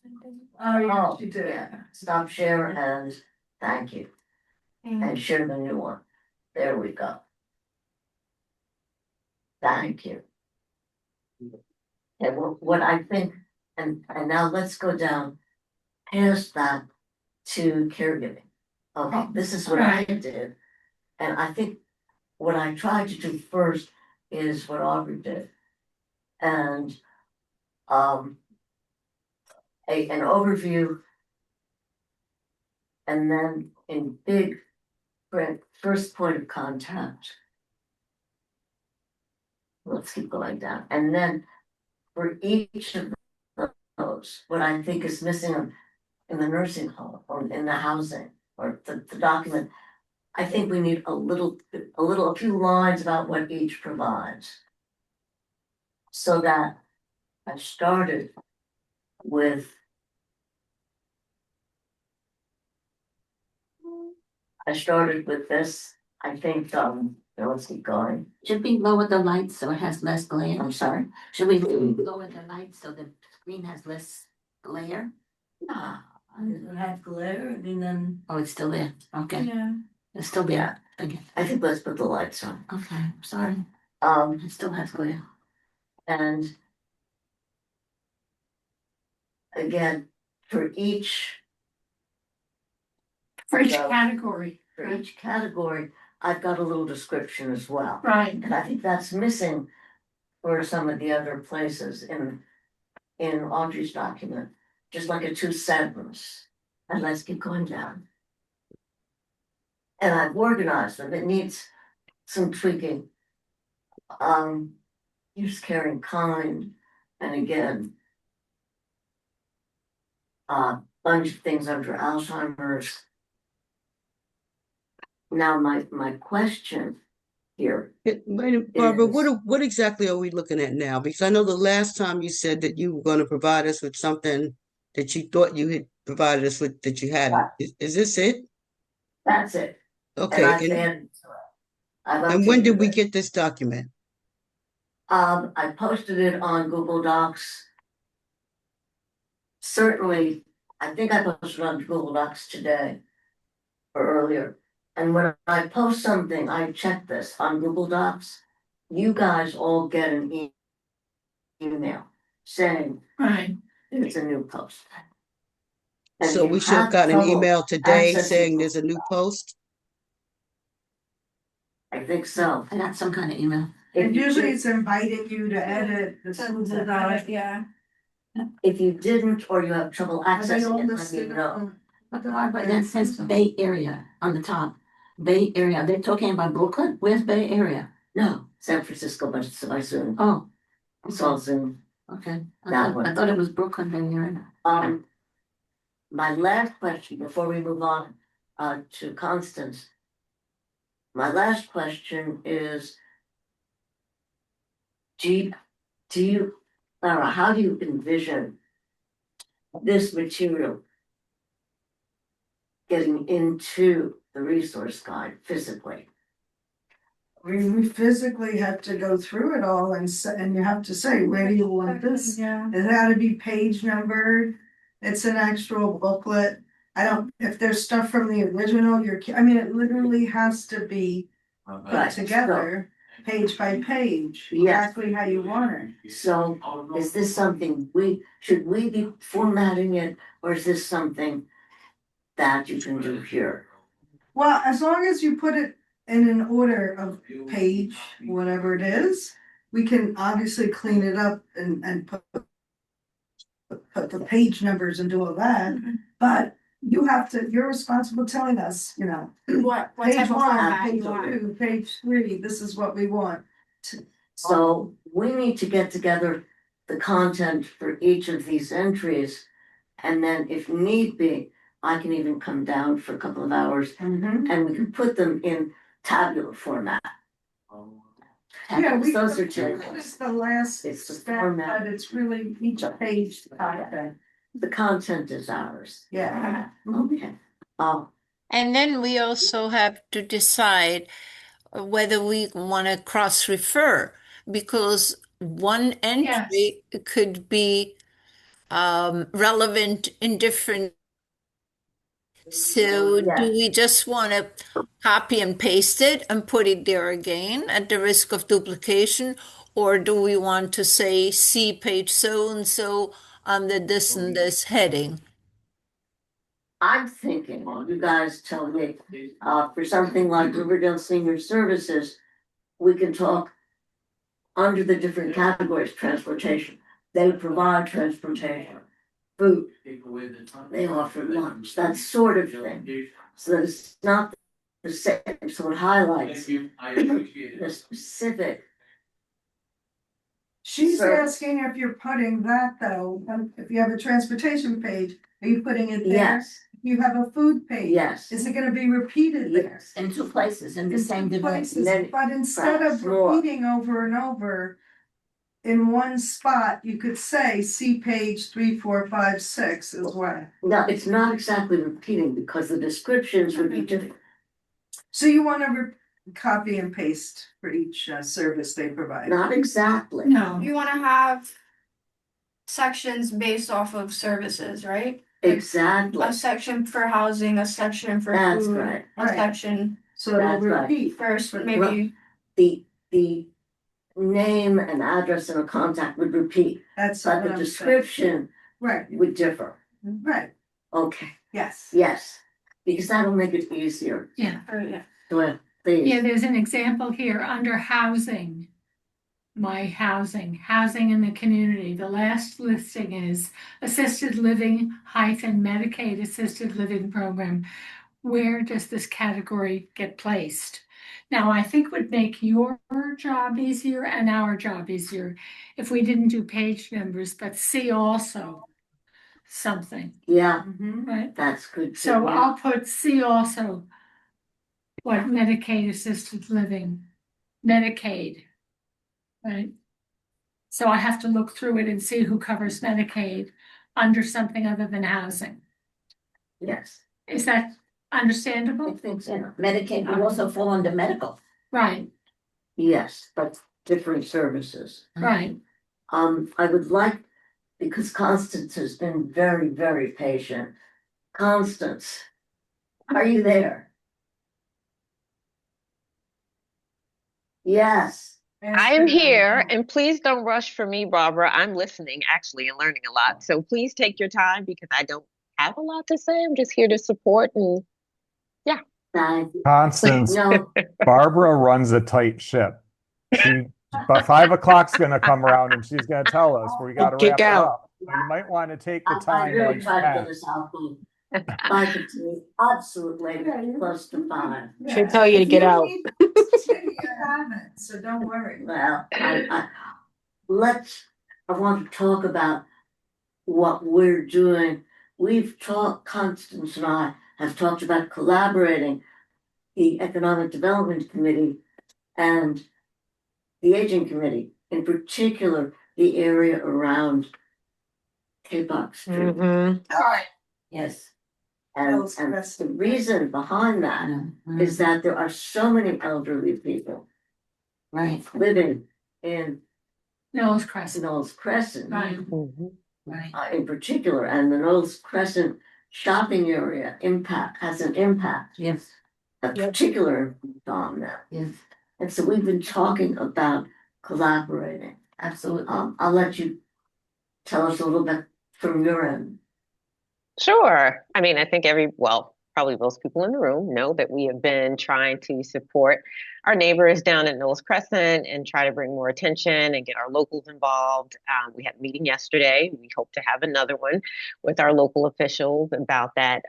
Oh, she did. yeah, stop share and thank you, and share the new one. There we go. Thank you. Okay, well, what I think, and now let's go down past that to caregiving. Okay, this is what I did. And I think what I tried to do first is what Aubrey did. And an overview. And then in big print, first point of contact. Let's keep going down. And then for each of those, what I think is missing in the nursing home or in the housing or the document, I think we need a few lines about what each provides. So that I started with this, I think, let's keep going. Should we lower the lights so it has less glare? I'm sorry. Should we lower the lights so the screen has less glare? Nah, I have glare and then. Oh, it's still there. Okay. Yeah. It's still there. Again. I think let's put the lights on. Okay, sorry. It still has glare. And again, for each category. For each category, I've got a little description as well. Right. And I think that's missing for some of the other places in Audrey's document, just like a 2-sentence. And let's keep going down. And I've organized them. It needs some tweaking. Use care in kind, and again, bunch of things under Alzheimer's. Now, my question here. Barbara, what exactly are we looking at now? Because I know the last time you said that you were going to provide us with something that you thought you had provided us with that you hadn't. Is this it? That's it. Okay. And when did we get this document? I posted it on Google Docs. Certainly, I think I posted it on Google Docs today or earlier. And when I post something, I check this on Google Docs. You guys all get an email saying there's a new post. And So we should have gotten an email today saying there's a new post? I think so. I got some kind of email. And usually it's inviting you to edit the doc. Yeah. If you didn't or you have trouble accessing it, let me know. But that says Bay Area on the top. Bay Area. They're talking about Brooklyn? Where's Bay Area? No, San Francisco, but it's by Zoom. Oh. It's all Zoom. Okay. That one. I thought it was Brooklyn, Bay Area. My last question before we move on to Constance. My last question is, Lara, how do you envision this material getting into the resource guide physically? We physically have to go through it all and you have to say, where do you want this? Yeah. It had to be page numbered. It's an actual booklet. I don't, if there's stuff from the original, I mean, it literally has to be put Right. together, page by page, Yes. exactly how you want it. So is this something should we be formatting it, or is this something that you can do here? Well, as long as you put it in an order of page, whatever it is, we can obviously clean it up and put the page numbers and do all that, but you're responsible telling us, What page type of one, format page you want? 2, page 3, this is what we want. So we need to get together the content for each of these entries. And then if need be, I can even come down for a couple of hours Mhm. and we can put them in tabular format. Yeah, Those are It's changes. the last It's the step, format. but it's really each page content. The content is ours. Yeah. Okay. And then we also have to decide whether we want to cross-refer, because one entry could be relevant in different. So do we just want to copy and paste it and put it there again at the risk of duplication? Or do we want to say, see page so-and-so under this and this heading? I'm thinking, you guys tell me, for something like Riverdale Senior Services, we can talk under the different categories, transportation. They provide transportation, food, they offer lunch, that sort of thing. So that it's not the same, so it highlights the specific. She's Sure. asking if you're putting that though, if you have a transportation page, are you putting it there? Yes, If you have a food page, yes, is it gonna be repeated there? yes, in two places, in the same two division. places, but instead of perhaps more. repeating over and over, in one spot, you could say, see page 3, 4, 5, 6 as well. No, it's not exactly repeating because the descriptions would be different. So you wanna copy and paste for each service they provide? Not exactly. No, you wanna have sections based off of services, right? Exactly. A section for housing, a section for That's food, right. a Right. section So it'll That's right. repeat. first, Well, maybe. The name and address and a contact would repeat, That's but what the I'm saying. description Right, would differ. right, Okay, yes. yes, because that'll make it easier. Yeah. Well, please. Yeah, there's an example here under housing. My housing in the community. The last listing is assisted living hyphen Medicaid assisted living program. Where does this category get placed? Now, I think would make your job easier and our job easier if we didn't do page numbers, but see also something, Yeah, right? that's good. So too. I'll put see also what Medicaid assisted living, Medicaid, right? So I have to look through it and see who covers Medicaid under something other than housing. Yes, Is that I understandable? think so. Medicaid would also fall under medical. Right, Yes, but different services. right. I would like, because Constance has been very, very patient. Constance, are you there? Yes. I am here, and please don't rush for me, Barbara. I'm listening actually and learning a lot. So please take your time because I don't have a lot to say. I'm just here to support and Constance, No, Barbara runs a tight ship. But 5 o'clock's gonna come around and she's gonna tell us we gotta Kick wrap it out. up. You might want to take the I time while really you tried to get can. us out. Five to absolutely close to 5. She'll tell you to get out. So don't worry. Well, I want to talk about what we're doing. Constance and I have talked about collaborating the Economic Development Committee and the Aging Committee, in particular, the area around K-Box Street. Yes. And the reason behind that is that there are so many elderly people living in Knowles Crescent. Knowles Crescent. Right. In particular, and the Knowles Crescent shopping area has an impact. Yes. A particular on that. Yes. And so we've been talking about collaborating. Absolutely. I'll let you tell us a little bit from your end. Sure. I mean, I think probably most people in the room know that we have been trying to support our neighbors down at Knowles Crescent and try to bring more attention and get our locals involved. We had a meeting yesterday. We hope to have another one with our local officials about that.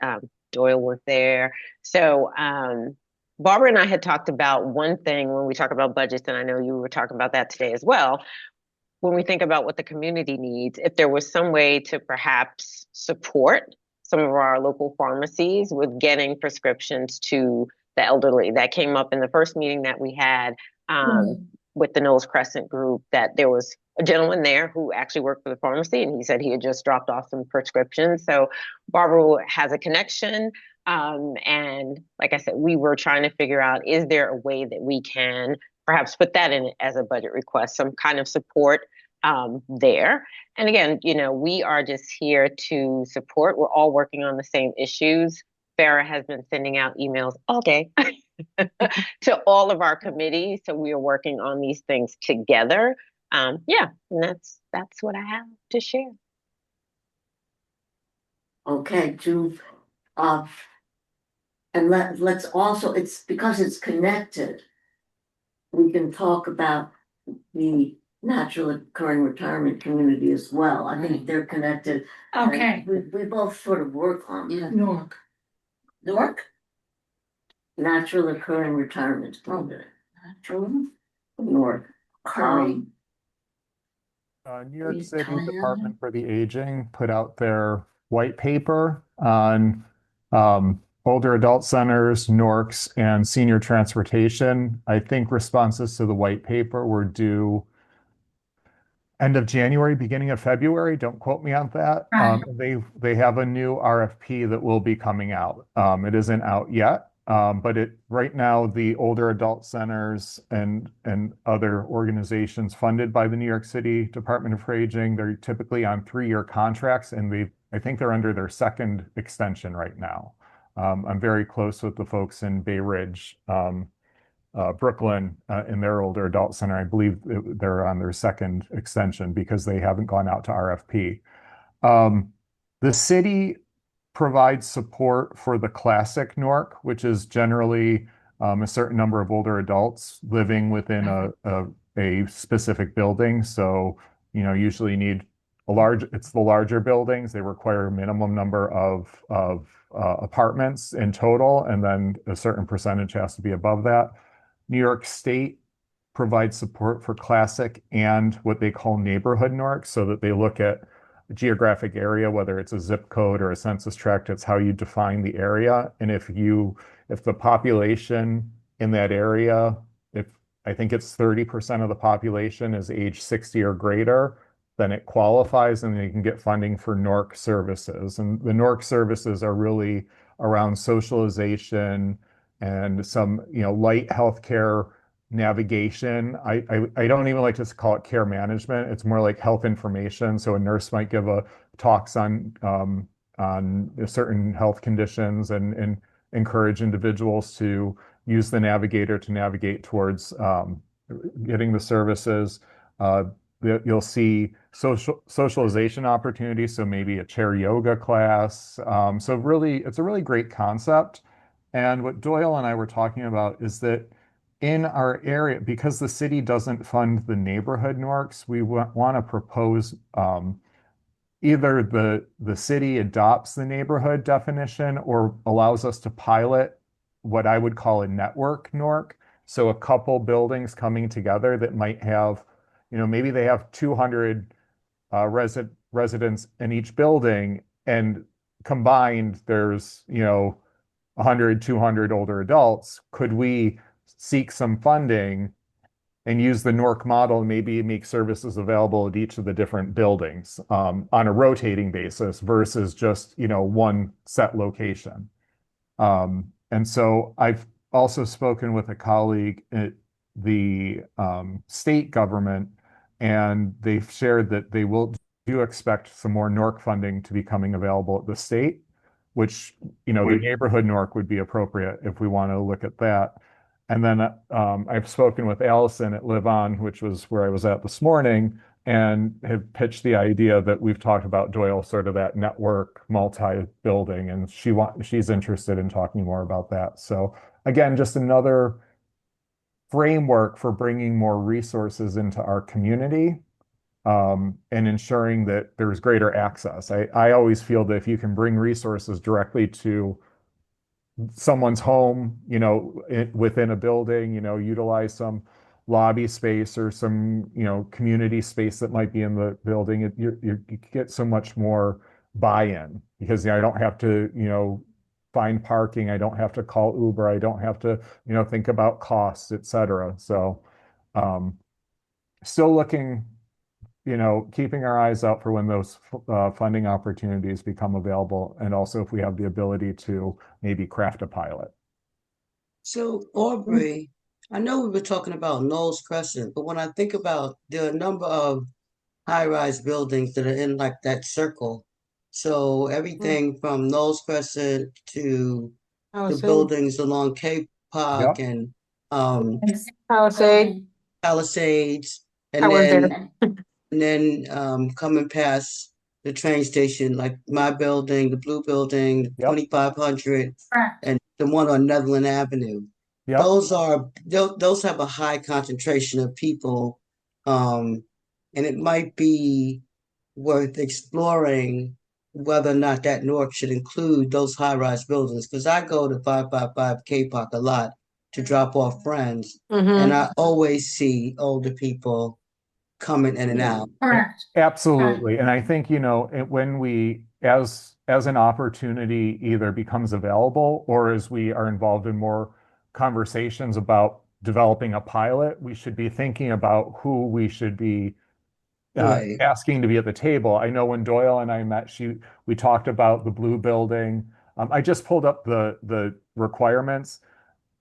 Doyle was there. So, Barbara and I had talked about one thing when we talk about budgets, and I know you were talking about that today as well. When we think about what the community needs, if there was some way to perhaps support some of our local pharmacies with getting prescriptions to the elderly. That came up in the first meeting that we had with the Knowles Crescent group, that there was a gentleman there who actually worked for the pharmacy, and he said he had just dropped off some prescriptions. So Barbara has a connection. And like I said, we were trying to figure out, is there a way that we can perhaps put that in as a budget request, some kind of support there. And again, we are just here to support. We're all working on the same issues. Farah has been sending out emails all day to all of our committees. So we are working on these things together. And that's what I have to share. Okay, and let's also, it's because it's connected. We can talk about the natural occurring retirement community as well. I think they're connected. Okay. We both sort of work on Newark. Newark? natural occurring retirement community. True. Newark. New York City Department for the Aging put out their white paper on older adult centers, NORCs, and senior transportation. I think responses to the white paper were due end of January, beginning of February. Don't quote me on that. They have a new RFP that will be coming out. It isn't out yet, but right now the older adult centers and other organizations funded by the New York City Department of Aging, they're typically on 3-year contracts, and I think they're under their second extension right now. I'm very close with the folks in Bay Ridge, Brooklyn, in their older adult center. I believe they're on their second extension because they haven't gone out to RFP. The city provides support for the classic NORC, which is generally a certain number of older adults living within a specific building. So, usually you need it's the larger buildings. They require a minimum number of apartments in total, and then a certain percentage has to be above that. New York State provides support for classic and what they call neighborhood NORCs, so that they look at a geographic area, whether it's a zip code or a census tract, it's how you define the area. And if the population in that area, I think it's 30% of the population is age 60 or greater, then it qualifies and you can get funding for NORC services. And the NORC services are really around socialization and some, light healthcare navigation. I don't even like to call it care management. It's more like health information. So a nurse might give talks on certain health conditions and encourage individuals to use the navigator to navigate towards getting the services. You'll see socialization opportunities, so maybe a chair yoga class. So really, it's a really great concept. And what Doyle and I were talking about is that in our area, because the city doesn't fund the neighborhood NORCs, we want to propose either the city adopts the neighborhood definition or allows us to pilot what I would call a network NORC. So a couple buildings coming together that might have, maybe they have 200 residents in each building, and combined there's, 100, 200 older adults. Could we seek some funding and use the NORC model and maybe make services available at each of the different buildings on a rotating basis versus just, one set location? And so I've also spoken with a colleague at the state government, and they've shared that they do expect some more NORC funding to be coming available at the state. which, the neighborhood NORC would be appropriate if we want to look at that. And then I've spoken with Allison at Live On, which was where I was at this morning, and have pitched the idea that we've talked about Doyle, sort of that network multi-building, and she's interested in talking more about that. So again, just another framework for bringing more resources into our community, and ensuring that there's greater access. I always feel that if you can bring resources directly to someone's home, within a building, utilize some lobby space or some, community space that might be in the building, you get so much more buy-in, because I don't have to, find parking, I don't have to call Uber, I don't have to, think about costs, et cetera. So still looking, keeping our eyes out for when those funding opportunities become available, and also if we have the ability to maybe craft a pilot. So Aubrey, I know we were talking about Knowles Crescent, but when I think about, there are a number of high-rise buildings that are in like that circle. So everything from Knowles Crescent to the buildings along Cape Park and Palisade. Palisades, and I was then there. and then coming past the train station, like my building, the blue building, 2500, and the one on Netherland Avenue. Those have a high concentration of people, and it might be worth exploring whether or not that NORC should include those high-rise buildings, because I go to 555 Cape Park a lot to drop off friends, and I always see older people coming in and out. Correct. Absolutely. And I think, when we, as an opportunity either becomes available, or as we are involved in more conversations about developing a pilot, we should be thinking about who we should be asking to be at the table. I know when Doyle and I met, we talked about the blue building. I just pulled up the requirements.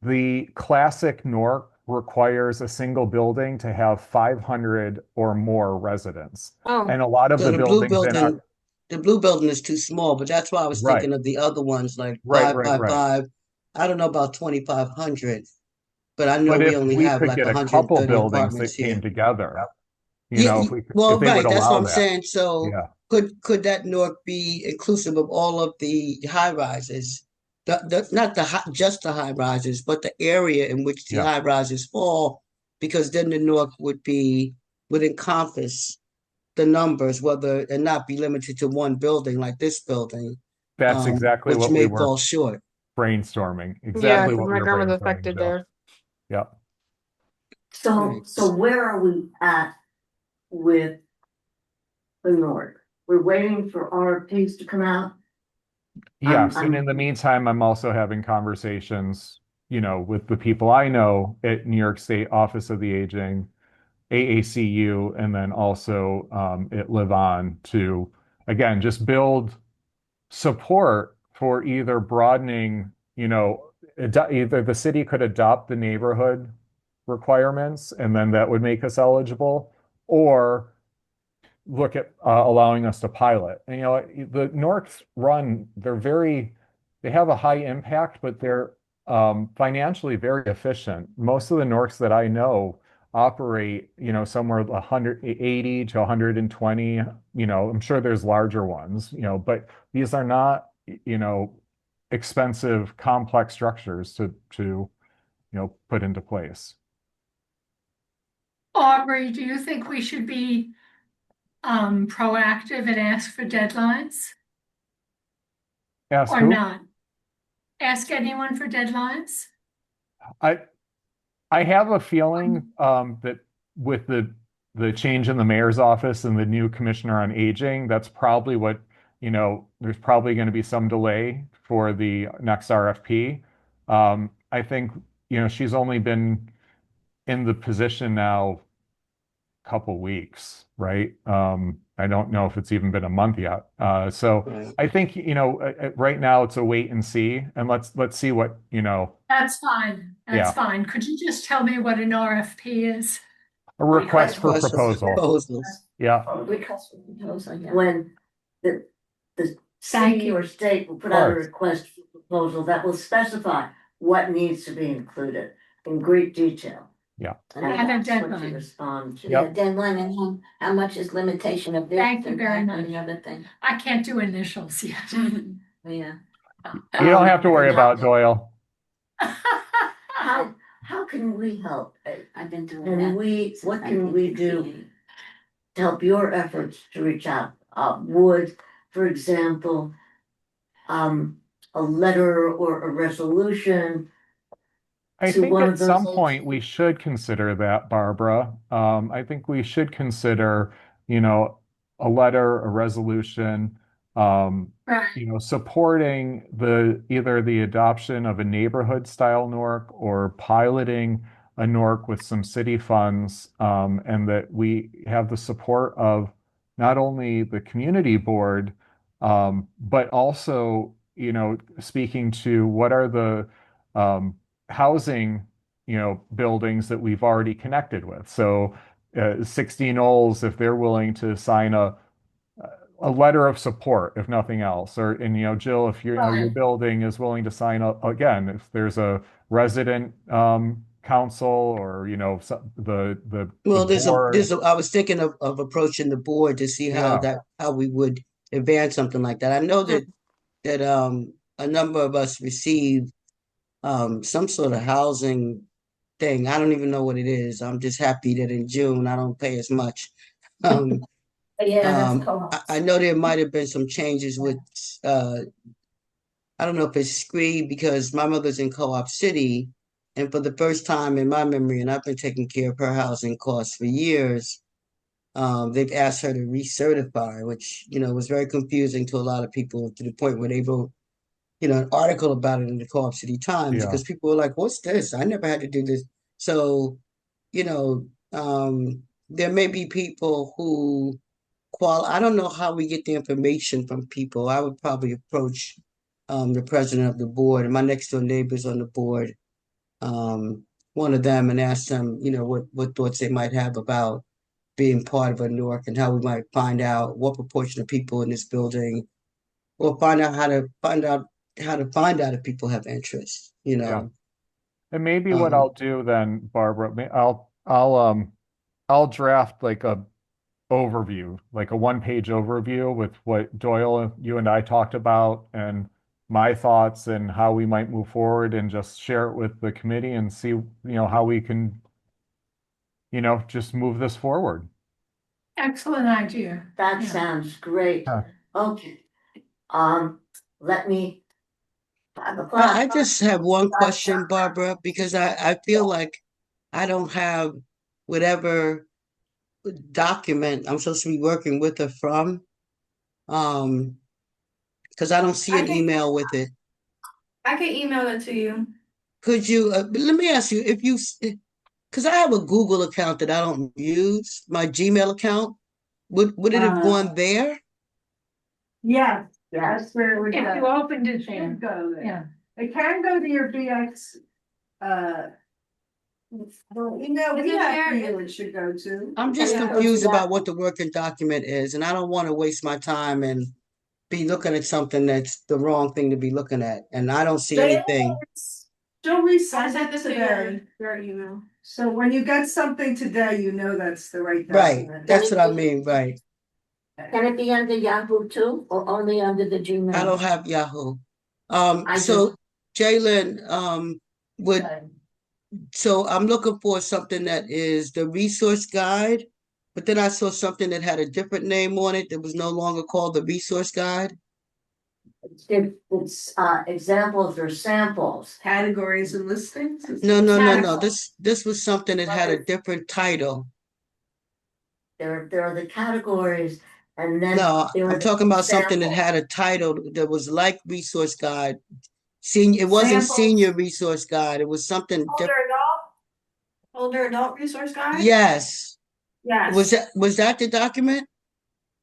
The classic NORC requires a single building to have 500 or more residents. And a lot of So the buildings the blue building is too small, but that's why I was thinking of the other ones like 555. I don't know about 2500, but I know we only have like 130 apartments here. Came together, That's what I'm saying. So Yeah. could that NORC be inclusive of all of the high rises? Not just the high rises, but the area in which the high rises fall, because then the NORC would encompass the numbers, whether and not be limited to one building like this building. That's exactly which what may we were fall short. brainstorming. Yeah, Exactly what my we were grandma's brainstorming, affected Joe. there. Yeah. So where are we at with the NORC? We're waiting for RFPs to come out. Yes, and in the meantime, I'm also having conversations, with the people I know at New York State Office of the Aging, AACU, and then also at Live On to, again, just build support for either broadening, either the city could adopt the neighborhood requirements, and then that would make us eligible, or look at allowing us to pilot. And the NORCs they have a high impact, but they're financially very efficient. Most of the NORCs that I know operate, somewhere 180 to 120. I'm sure there's larger ones, but these are not, expensive, complex structures to put into place. Aubrey, do you think we should be proactive and ask for deadlines Ask or who? not? Ask anyone for deadlines? I have a feeling that with the change in the mayor's office and the new commissioner on aging, that's probably what, there's probably going to be some delay for the next RFP. I think, she's only been in the position now a couple weeks, right? I don't know if it's even been a month yet. So I think, right now it's a wait and see, and let's see what, That's fine. That's fine. Could you just tell me what an RFP is? a request for proposal. Proposals. Yeah. Request for proposal, yeah. When the Thank city you. or state will put out a course. request for proposal that will specify what needs to be included in great detail. Yeah. And And a that's what you deadline. respond to. Yep. Yeah, deadline and how much is limitation of this Thank you and very that and much. the other thing. I can't do initials yet. Yeah. You don't have to worry and how- about Doyle. How can we help? I've been doing Can that. we, what since can we do 1968. to help your efforts to reach out? Would, for example, a letter or a resolution I to think one at of those some point we should consider that, Barbara. I think we should consider, you know, a letter, a resolution, Right. you know, supporting either the adoption of a neighborhood style NORC or piloting a NORC with some city funds, and that we have the support of not only the community board, but also, you know, speaking to what are the housing, you know, buildings that we've already connected with. So 60 Knolls, if they're willing to sign a letter of support, if nothing else, or, and, you know, Jill, if you know, your Right. building is willing to sign up, again, if there's a resident council or, you know, the Well, board. I was thinking of approaching the board to see Yeah. how we would advance something like that. I know that a number of us received some sort of housing thing. I don't even know what it is. I'm just happy that in June I don't pay as much. Um, Yeah, that's I know there might have been some changes with I don't know if it's Scree because my mother's in Co-op City, and for the first time in my memory, and I've been taking care of her housing costs for years, they've asked her to recertify, which, you know, was very confusing to a lot of people to the point where they wrote, you know, an article about it in the Co-op City Times Yeah. because people were like, what's this? I never had to do this. So, you know, there may be people who I don't know how we get the information from people. I would probably approach the president of the board and my next door neighbors on the board, one of them, and ask them, you know, what thoughts they might have about being part of a NORC and how we might find out what proportion of people in this building, or find out how to find out if people have interest, you Yeah. know. And maybe what I'll do then, Barbara, I'll draft like a overview, like a one-page overview with what Doyle, you and I talked about, and my thoughts and how we might move forward, and just share it with the committee and see, you know, how we can, you know, just move this forward. Excellent idea. That Yeah. sounds great. Yeah. Okay. Let me. 5 o'clock. I just have one question, Barbara, because I feel like I don't have whatever document I'm supposed to be working with her from. Because I don't see I an can- email with it. I can email it to you. Could you, let me ask you, because I have a Google account that I don't use, my Gmail account, would it have gone there? Yeah, Yes. that's where it would If you go. opened it there. Should go there. Yeah. It can go to your BX, the email Is we it have there? for you, it should go to. I'm just Yeah. confused about what the working document is, and I don't want to waste my time and be looking at something that's the wrong thing to be looking at, and I don't see anything. She'll I resend sent it this to today. your email. So when you get something today, you know that's the right Right, document. that's what I mean, right. Can it be under Yahoo too, or only under the Gmail? I don't have Yahoo. I So Jalen, so I'm looking for something that is the resource guide, but then I saw something that had a different name on it that was no longer called the resource guide. It's examples or samples. Categories and listings? No. This was something that had a different title. There are the categories, and then. No, there are I'm talking about something that samples. had a title that was like resource guide. It wasn't Samples. senior resource guide. It was something different. Older adult resource guide? Yes. Yes. Was that the document?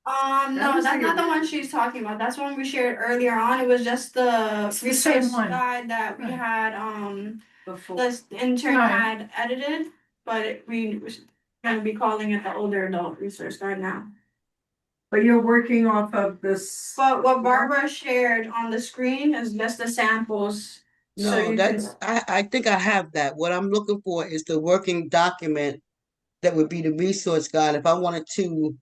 No, was that's the not the one she's talking about. That's one we shared earlier on. It was just the It's the resource same one. guide that we Right. had, Before. the intern Right. had edited, but we was gonna be calling it the older adult resource guide now. But you're working off of this. But what Barbara shared on the screen is just the samples. So No, you that's, I think I have that. What I'm looking for is the working document that would be the resource guide if I wanted to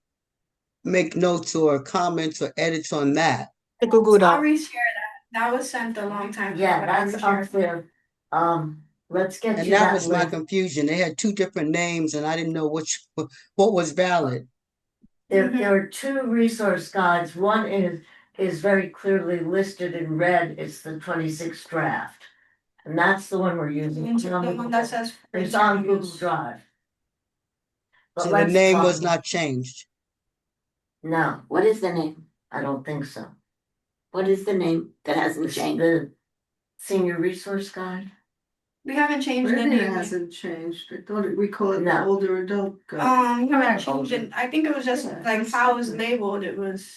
make notes or comments or edits on that. The Google I'll Doc. reshare that. That was sent a long time ago. Yeah, but I'll that's reshare it. unclear. Let's get And you that that was my link. confusion. They had two different names and I didn't know what was valid. There are two resource guides. One is very clearly listed in red. It's the 26th draft. And that's the one we're using. It's The on one that says. It's on Google Drive. But So the let's name talk- was not changed. No, What is the name? I don't think so. What is the name that hasn't It's changed? the Senior Resource Guide. We haven't changed the Maybe it name. hasn't changed. I thought we call it the No. older adult guide. We haven't changed it. I think it was just like how it was labeled. It was.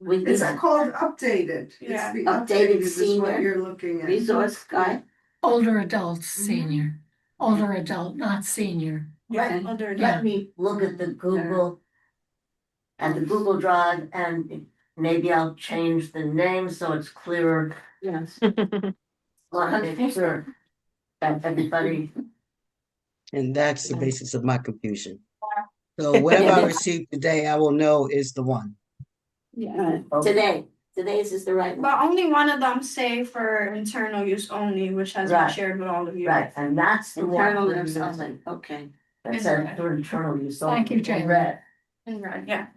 It's called updated. It's Yeah. the Updated updated is what senior you're looking at. Resource guide? Older adults, senior. Older adult, not senior. Let, Older let me look at the Google and the Google Drive, and maybe I'll change the name so it's clearer. Yes. Want to make sure that everybody, And that's the basis of my confusion. So whatever I received today, I will know is the one. Yeah. Today's is the right one. But only one of them say for internal use only, which has been Right. shared with all of you. right, and that's the one. Internal we're or using. something, okay. That says for internal use. Thank you, only, Jane. in red. In red, yeah.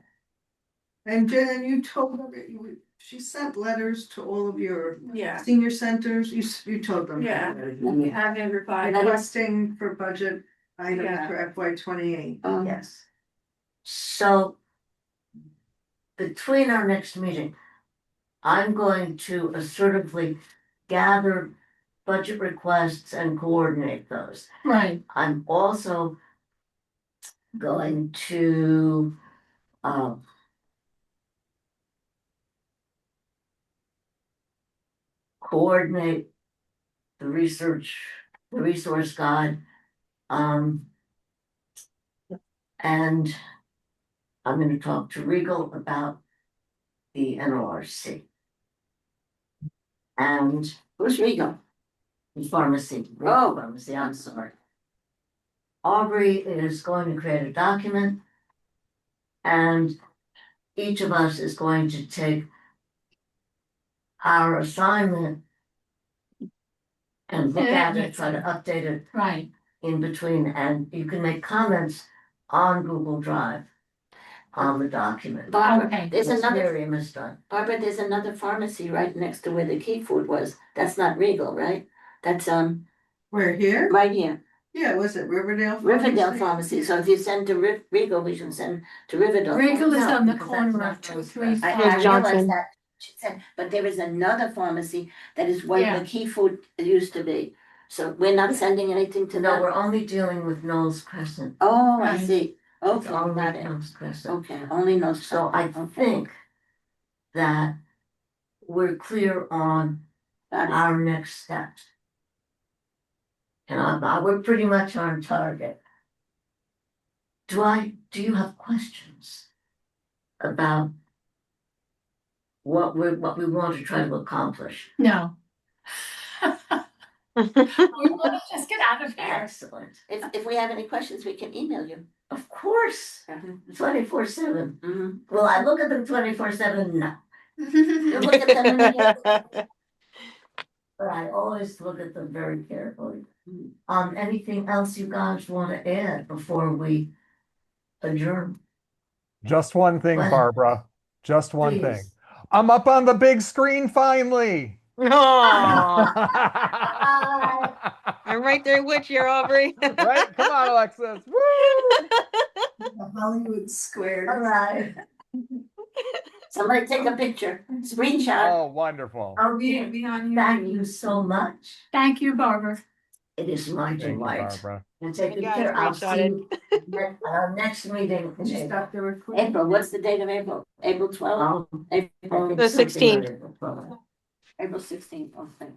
And Jen, you told her that she sent letters to all of your Yeah. senior centers. You told them. Yeah. We haven't replied. Requesting for budget items Yeah. for FY 28. Yes. So between our next meeting, I'm going to assertively gather budget requests and coordinate those. Right. I'm also going to coordinate the resource guide. And I'm gonna talk to Regal about the NORC. And Who's Regal? the pharmacy. Oh. Pharmacy, I'm sorry. Aubrey is going to create a document. And each of us is going to take our assignment and look at it, try to update it Right. in between, and you can make comments on Google Drive on the document. Barbara, Okay. there's That's another, Miriam has done. Barbara, there's another pharmacy right next to where the Key Food was. That's not Regal, right? That's, We're here? right here, Yeah, was it Riverdale? Riverdale Pharmacy. So if you send to Regal, we should send to Riverdale. Regal is No, on the because corner that's of not 235. I Here's Johnson. realize that, she said, but there is another pharmacy that is where Yeah. the Key Food used to be. So we're not sending anything to No, them? we're only dealing with Knowles Crescent. Oh, I Right. see. It's Okay, only got it. Knowles Crescent. Okay, only no. So I think that we're clear on Got it. our next steps. And we're pretty much on target. Do you have questions about what we want to try to accomplish? No. We want to just get out of here. Excellent. If we have any questions, we can email you. Of course, Mhm. 24/7. Mhm. Will I look at them 24/7? No. You look at them and you- But I always look at them very carefully. Mm. Anything else you guys want to add before we adjourn? Just one thing, What? Barbara. Just one thing. Please. I'm up on the big screen finally. Aw, Bye. I'm right there with you, Aubrey. Right? Come on, Alexis. Woo! Hollywood Square. All right. Somebody take a picture, screenshot. Oh, wonderful. Thank you so much. Thank you, Barbara. It is my Thank you, delight. Barbara. And take I good got care. it, I'll see screenshotted. you at our next meeting. in Just April. stop the recording. April, what's the date of April? April 12th? I April, think The something 16th. like April 12th. April 16th, okay.